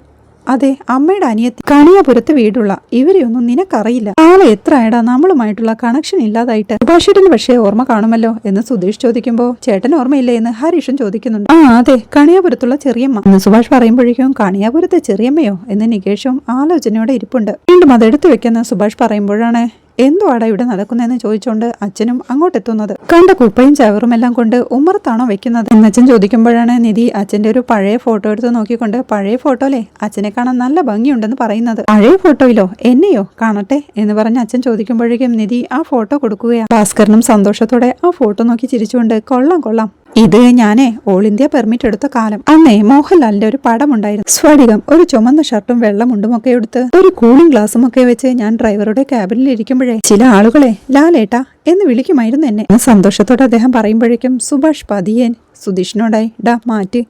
അതെ, അമ്മയുടെ അനിയത്തി, കണിയാപുരത്ത് വീടുള്ള. ഇവരെയൊന്നും നിനക്കറിയില്ല. നാളെ എത്ര ആയടാ നമ്മളുമായിട്ടുള്ള കണക്ഷൻ ഇല്ലാതായിട്ട്. സുഭാഷേട്ടന് പക്ഷേ ഓർമ്മ കാണുമല്ലോ എന്ന് സുധീഷ് ചോദിക്കുമ്പോ ചേട്ടൻ ഓർമ്മയില്ലേ എന്ന് ഹരീഷും ചോദിക്കുന്നുണ്ട്. അതെ, കണിയാപുരത്തുള്ള ചെറിയമ്മ എന്ന് സുഭാഷ് പറയുമ്പോഴേക്കും കണിയാപുരത്തെ ചെറിയമ്മയോ എന്ന് നികേഷും ആലോചനയോടെ ഇരിപ്പുണ്ട്. വീണ്ടും അതെടുത്തു വെക്കുന്ന സുഭാഷ് പറയുമ്പോഴാണ് എന്തുവാടാ ഇവിടെ നടക്കുന്നതെന്ന് ചോദിച്ചുകൊണ്ട് അച്ഛനും അങ്ങോട്ടെത്തുന്നത്. കണ്ട കുപ്പയും ചവറും എല്ലാം കൊണ്ട് ഉമ്മറത്താണോ വെക്കുന്നത് എന്നച്ഛൻ ചോദിക്കുമ്പോഴാണ് നിധി അച്ഛന്റെ ഒരു പഴയ ഫോട്ടോ എടുത്ത് നോക്കിക്കൊണ്ട് പഴയ ഫോട്ടോയിലെ അച്ഛനെ കാണാൻ നല്ല ഭംഗിയുണ്ടെന്ന് പറയുന്നത്. പഴയ ഫോട്ടോയിലോ? എന്നെയോ? കാണട്ടെ എന്ന് പറഞ്ഞ് അച്ഛൻ ചോദിക്കുമ്പോഴേക്കും നിധി ആ ഫോട്ടോ കൊടുക്കുകയാണ്. ഭാസ്കരനും സന്തോഷത്തോടെ ആ ഫോട്ടോ നോക്കി ചിരിച്ചുകൊണ്ട് കൊള്ളാം കൊള്ളാം, ഇത് ഞാനേ ഓൾ ഇന്ത്യ പെർമിറ്റ് എടുത്ത കാലം. അന്നേ മോഹൻലാലിന്റെ ഒരു പടമുണ്ടായിരുന്നു. സ്ഫടികം ഒരു ചുമന്ന ഷർട്ടും വെള്ളമുണ്ടും ഒക്കെ എടുത്ത് ഒരു കൂളിംഗ് ഗ്ലാസും ഒക്കെ വെച്ച് ഞാൻ ഡ്രൈവറുടെ ക്യാബിനിൽ ഇരിക്കുമ്പോഴേ ചില ആളുകളെ ലാലേട്ടാ എന്ന് വിളിക്കുമായിരുന്നു എന്നെ. സന്തോഷത്തോടെ അദ്ദേഹം പറയുമ്പോഴേക്കും സുഭാഷ് പതിയെ സുധീഷിനോടായി ഡാ മാറ്റ്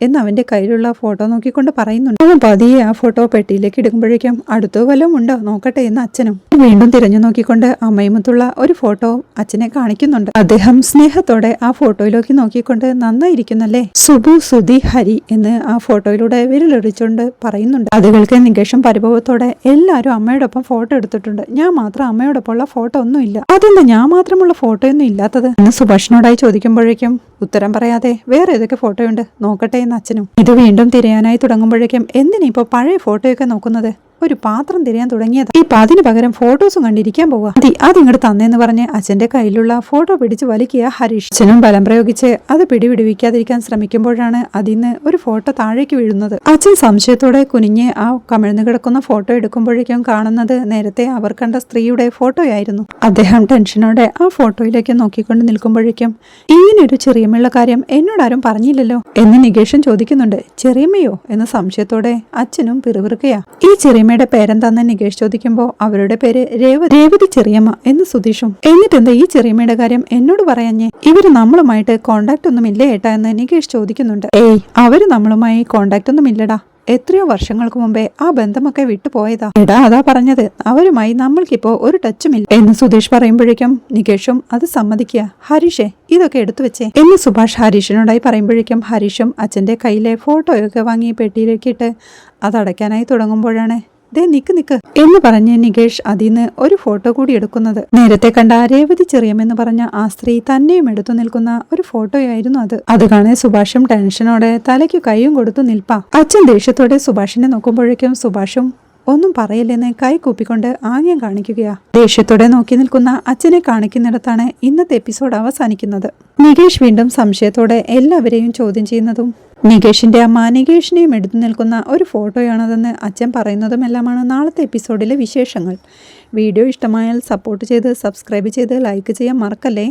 എന്ന് അവന്റെ കയ്യിലുള്ള ഫോട്ടോ നോക്കിക്കൊണ്ട് പറയുന്നുണ്ട്. അവൻ പതിയെ ആ ഫോട്ടോ പെട്ടിയിലേക്ക് ഇടുമ്പോഴേക്കും അടുത്തോ വല്ലതും ഉണ്ടോ നോക്കട്ടെ എന്ന് അച്ഛനും വീണ്ടും തിരഞ്ഞു നോക്കിക്കൊണ്ട് അമ്മയുമത്തുള്ള ഒരു ഫോട്ടോ അച്ഛനെ കാണിക്കുന്നുണ്ട്. അദ്ദേഹം സ്നേഹത്തോടെ ആ ഫോട്ടോയിലേക്ക് നോക്കിക്കൊണ്ട് നന്നായിരിക്കുന്നല്ലേ സുബു സുധി ഹരി എന്ന് ആ ഫോട്ടോയിലൂടെ വിരലൊടിച്ചുകൊണ്ട് പറയുന്നുണ്ട്. അത് കേൾക്കാൻ നികേഷും പരിഭവത്തോടെ എല്ലാവരും അമ്മയോടൊപ്പം ഫോട്ടോ എടുത്തിട്ടുണ്ട്, ഞാൻ മാത്രം അമ്മയോടൊപ്പമുള്ള ഫോട്ടോ ഒന്നും ഇല്ല. അതെന്താ ഞാൻ മാത്രമുള്ള ഫോട്ടോയൊന്നും ഇല്ലാത്തത് എന്ന് സുഭാഷിനോടായി ചോദിക്കുമ്പോഴേക്കും ഉത്തരം പറയാതെ വേറെ ഏതൊക്കെ ഫോട്ടോയുണ്ട് നോക്കട്ടെ എന്ന് അച്ഛനും. ഇത് വീണ്ടും തിരയാനായി തുടങ്ങുമ്പോഴേക്കും എന്തിനിപ്പോ പഴയ ഫോട്ടോയൊക്കെ നോക്കുന്നത്? ഒരു പാത്രം തിരയാൻ തുടങ്ങിയത്. ഇപ്പൊ അതിന് പകരം ഫോട്ടോസും കണ്ടിരിക്കാൻ പോവുക. അതിങ്ങോട്ട് തന്നേന്ന് പറഞ്ഞ് അച്ഛന്റെ കയ്യിലുള്ള ഫോട്ടോ പിടിച്ച് വലിക്കുക ഹരീഷ്. അച്ഛനും ബലം പ്രയോഗിച്ച് അത് പിടിവിടിവിക്കാതിരിക്കാൻ ശ്രമിക്കുമ്പോഴാണ് അതിന്ന് ഒരു ഫോട്ടോ താഴേക്ക് വീഴുന്നത്. അച്ഛൻ സംശയത്തോടെ കുനിഞ്ഞ് ആ കമിഴ്ന്നു കിടക്കുന്ന ഫോട്ടോ എടുക്കുമ്പോഴേക്കും കാണുന്നത് നേരത്തെ അവർ കണ്ട സ്ത്രീയുടെ ഫോട്ടോയായിരുന്നു. അദ്ദേഹം ടെൻഷനോടെ ആ ഫോട്ടോയിലേക്ക് നോക്കിക്കൊണ്ട് നിൽക്കുമ്പോഴേക്കും ഇങ്ങനെയൊരു ചെറിയമ്മയുള്ള കാര്യം എന്നോടാരും പറഞ്ഞില്ലല്ലോ എന്ന് നികേഷൻ ചോദിക്കുന്നുണ്ട്. ചെറിയമ്മയോ എന്ന് സംശയത്തോടെ അച്ഛനും പിറുപിറുക്കയാ. ഈ ചെറിയമ്മയുടെ പേരെന്താന്ന് നികേഷ് ചോദിക്കുമ്പോ അവരുടെ പേര് രേവതി ചെറിയമ്മ എന്ന് സുധീഷും. എന്നിട്ടെന്താ ഈ ചെറിയമ്മയുടെ കാര്യം എന്നോട് പറയാഞ്ഞേ? ഇവര് നമ്മളുമായിട്ട് കോണ്ടാക്ട് ഒന്നും ഇല്ലേ ഏട്ടാ എന്ന് നികേഷ് ചോദിക്കുന്നുണ്ട്. ഏയ്, അവര് നമ്മളുമായി കോണ്ടാക്ട് ഒന്നും ഇല്ലടാ, എത്രയോ വർഷങ്ങൾക്ക് മുമ്പേ ആ ബന്ധമൊക്കെ വിട്ടുപോയതാ. എടാ അതാ പറഞ്ഞത്, അവരുമായി നമ്മൾക്കിപ്പോ ഒരു ടച്ചുമില്ല എന്ന് സുധീഷ് പറയുമ്പോഴേക്കും നികേഷും അത് സമ്മതിക്കുക. ഹരീഷേ ഇതൊക്കെ എടുത്തു വെച്ചേ എന്ന് സുഭാഷ് ഹരീഷിനോടായി പറയുമ്പോഴേക്കും ഹരീഷും അച്ഛന്റെ കയ്യിലെ ഫോട്ടോയൊക്കെ വാങ്ങി പെട്ടിയിലേക്ക് ഇട്ട് അതടയ്ക്കാനായി തുടങ്ങുമ്പോഴാണ് ദേ നിക്ക് എന്ന് പറഞ്ഞ് നികേഷ് അതിന്ന് ഒരു ഫോട്ടോ കൂടി എടുക്കുന്നത്. നേരത്തെ കണ്ട രേവതി ചെറിയമെന്ന് പറഞ്ഞ ആ സ്ത്രീ തന്നെയും എടുത്തു നിൽക്കുന്ന ഒരു ഫോട്ടോയായിരുന്നു അത്. അത് കാണെ സുഭാഷും ടെൻഷനോടെ തലയ്ക്ക് കൈയും കൊടുത്തു നിൽപ്പാ. അച്ഛൻ ദേഷ്യത്തോടെ സുഭാഷിനെ നോക്കുമ്പോഴേക്കും സുഭാഷും ഒന്നും പറയില്ലെന്ന് കൈ കൂപ്പിക്കൊണ്ട് ആംഗ്യം കാണിക്കുകയാ. ദേഷ്യത്തോടെ നോക്കി നിൽക്കുന്ന അച്ഛനെ കാണിക്കുന്നിടത്താണ് ഇന്നത്തെ എപ്പിസോഡ് അവസാനിക്കുന്നത്. നികേഷ് വീണ്ടും സംശയത്തോടെ എല്ലാവരെയും ചോദ്യം ചെയ്യുന്നതും നികേഷിന്റെ അമ്മ നികേഷിനെയും എടുത്തു നിൽക്കുന്ന ഒരു ഫോട്ടോയാണതെന്ന് അച്ഛൻ പറയുന്നതുമെല്ലാമാണ് നാളത്തെ എപ്പിസോഡിലെ വിശേഷങ്ങൾ. വീഡിയോ ഇഷ്ടമായാൽ സപ്പോർട്ട് ചെയ്ത് സബ്സ്ക്രൈബ് ചെയ്ത് ലൈക്ക് ചെയ്യാൻ മറക്കല്ലേ.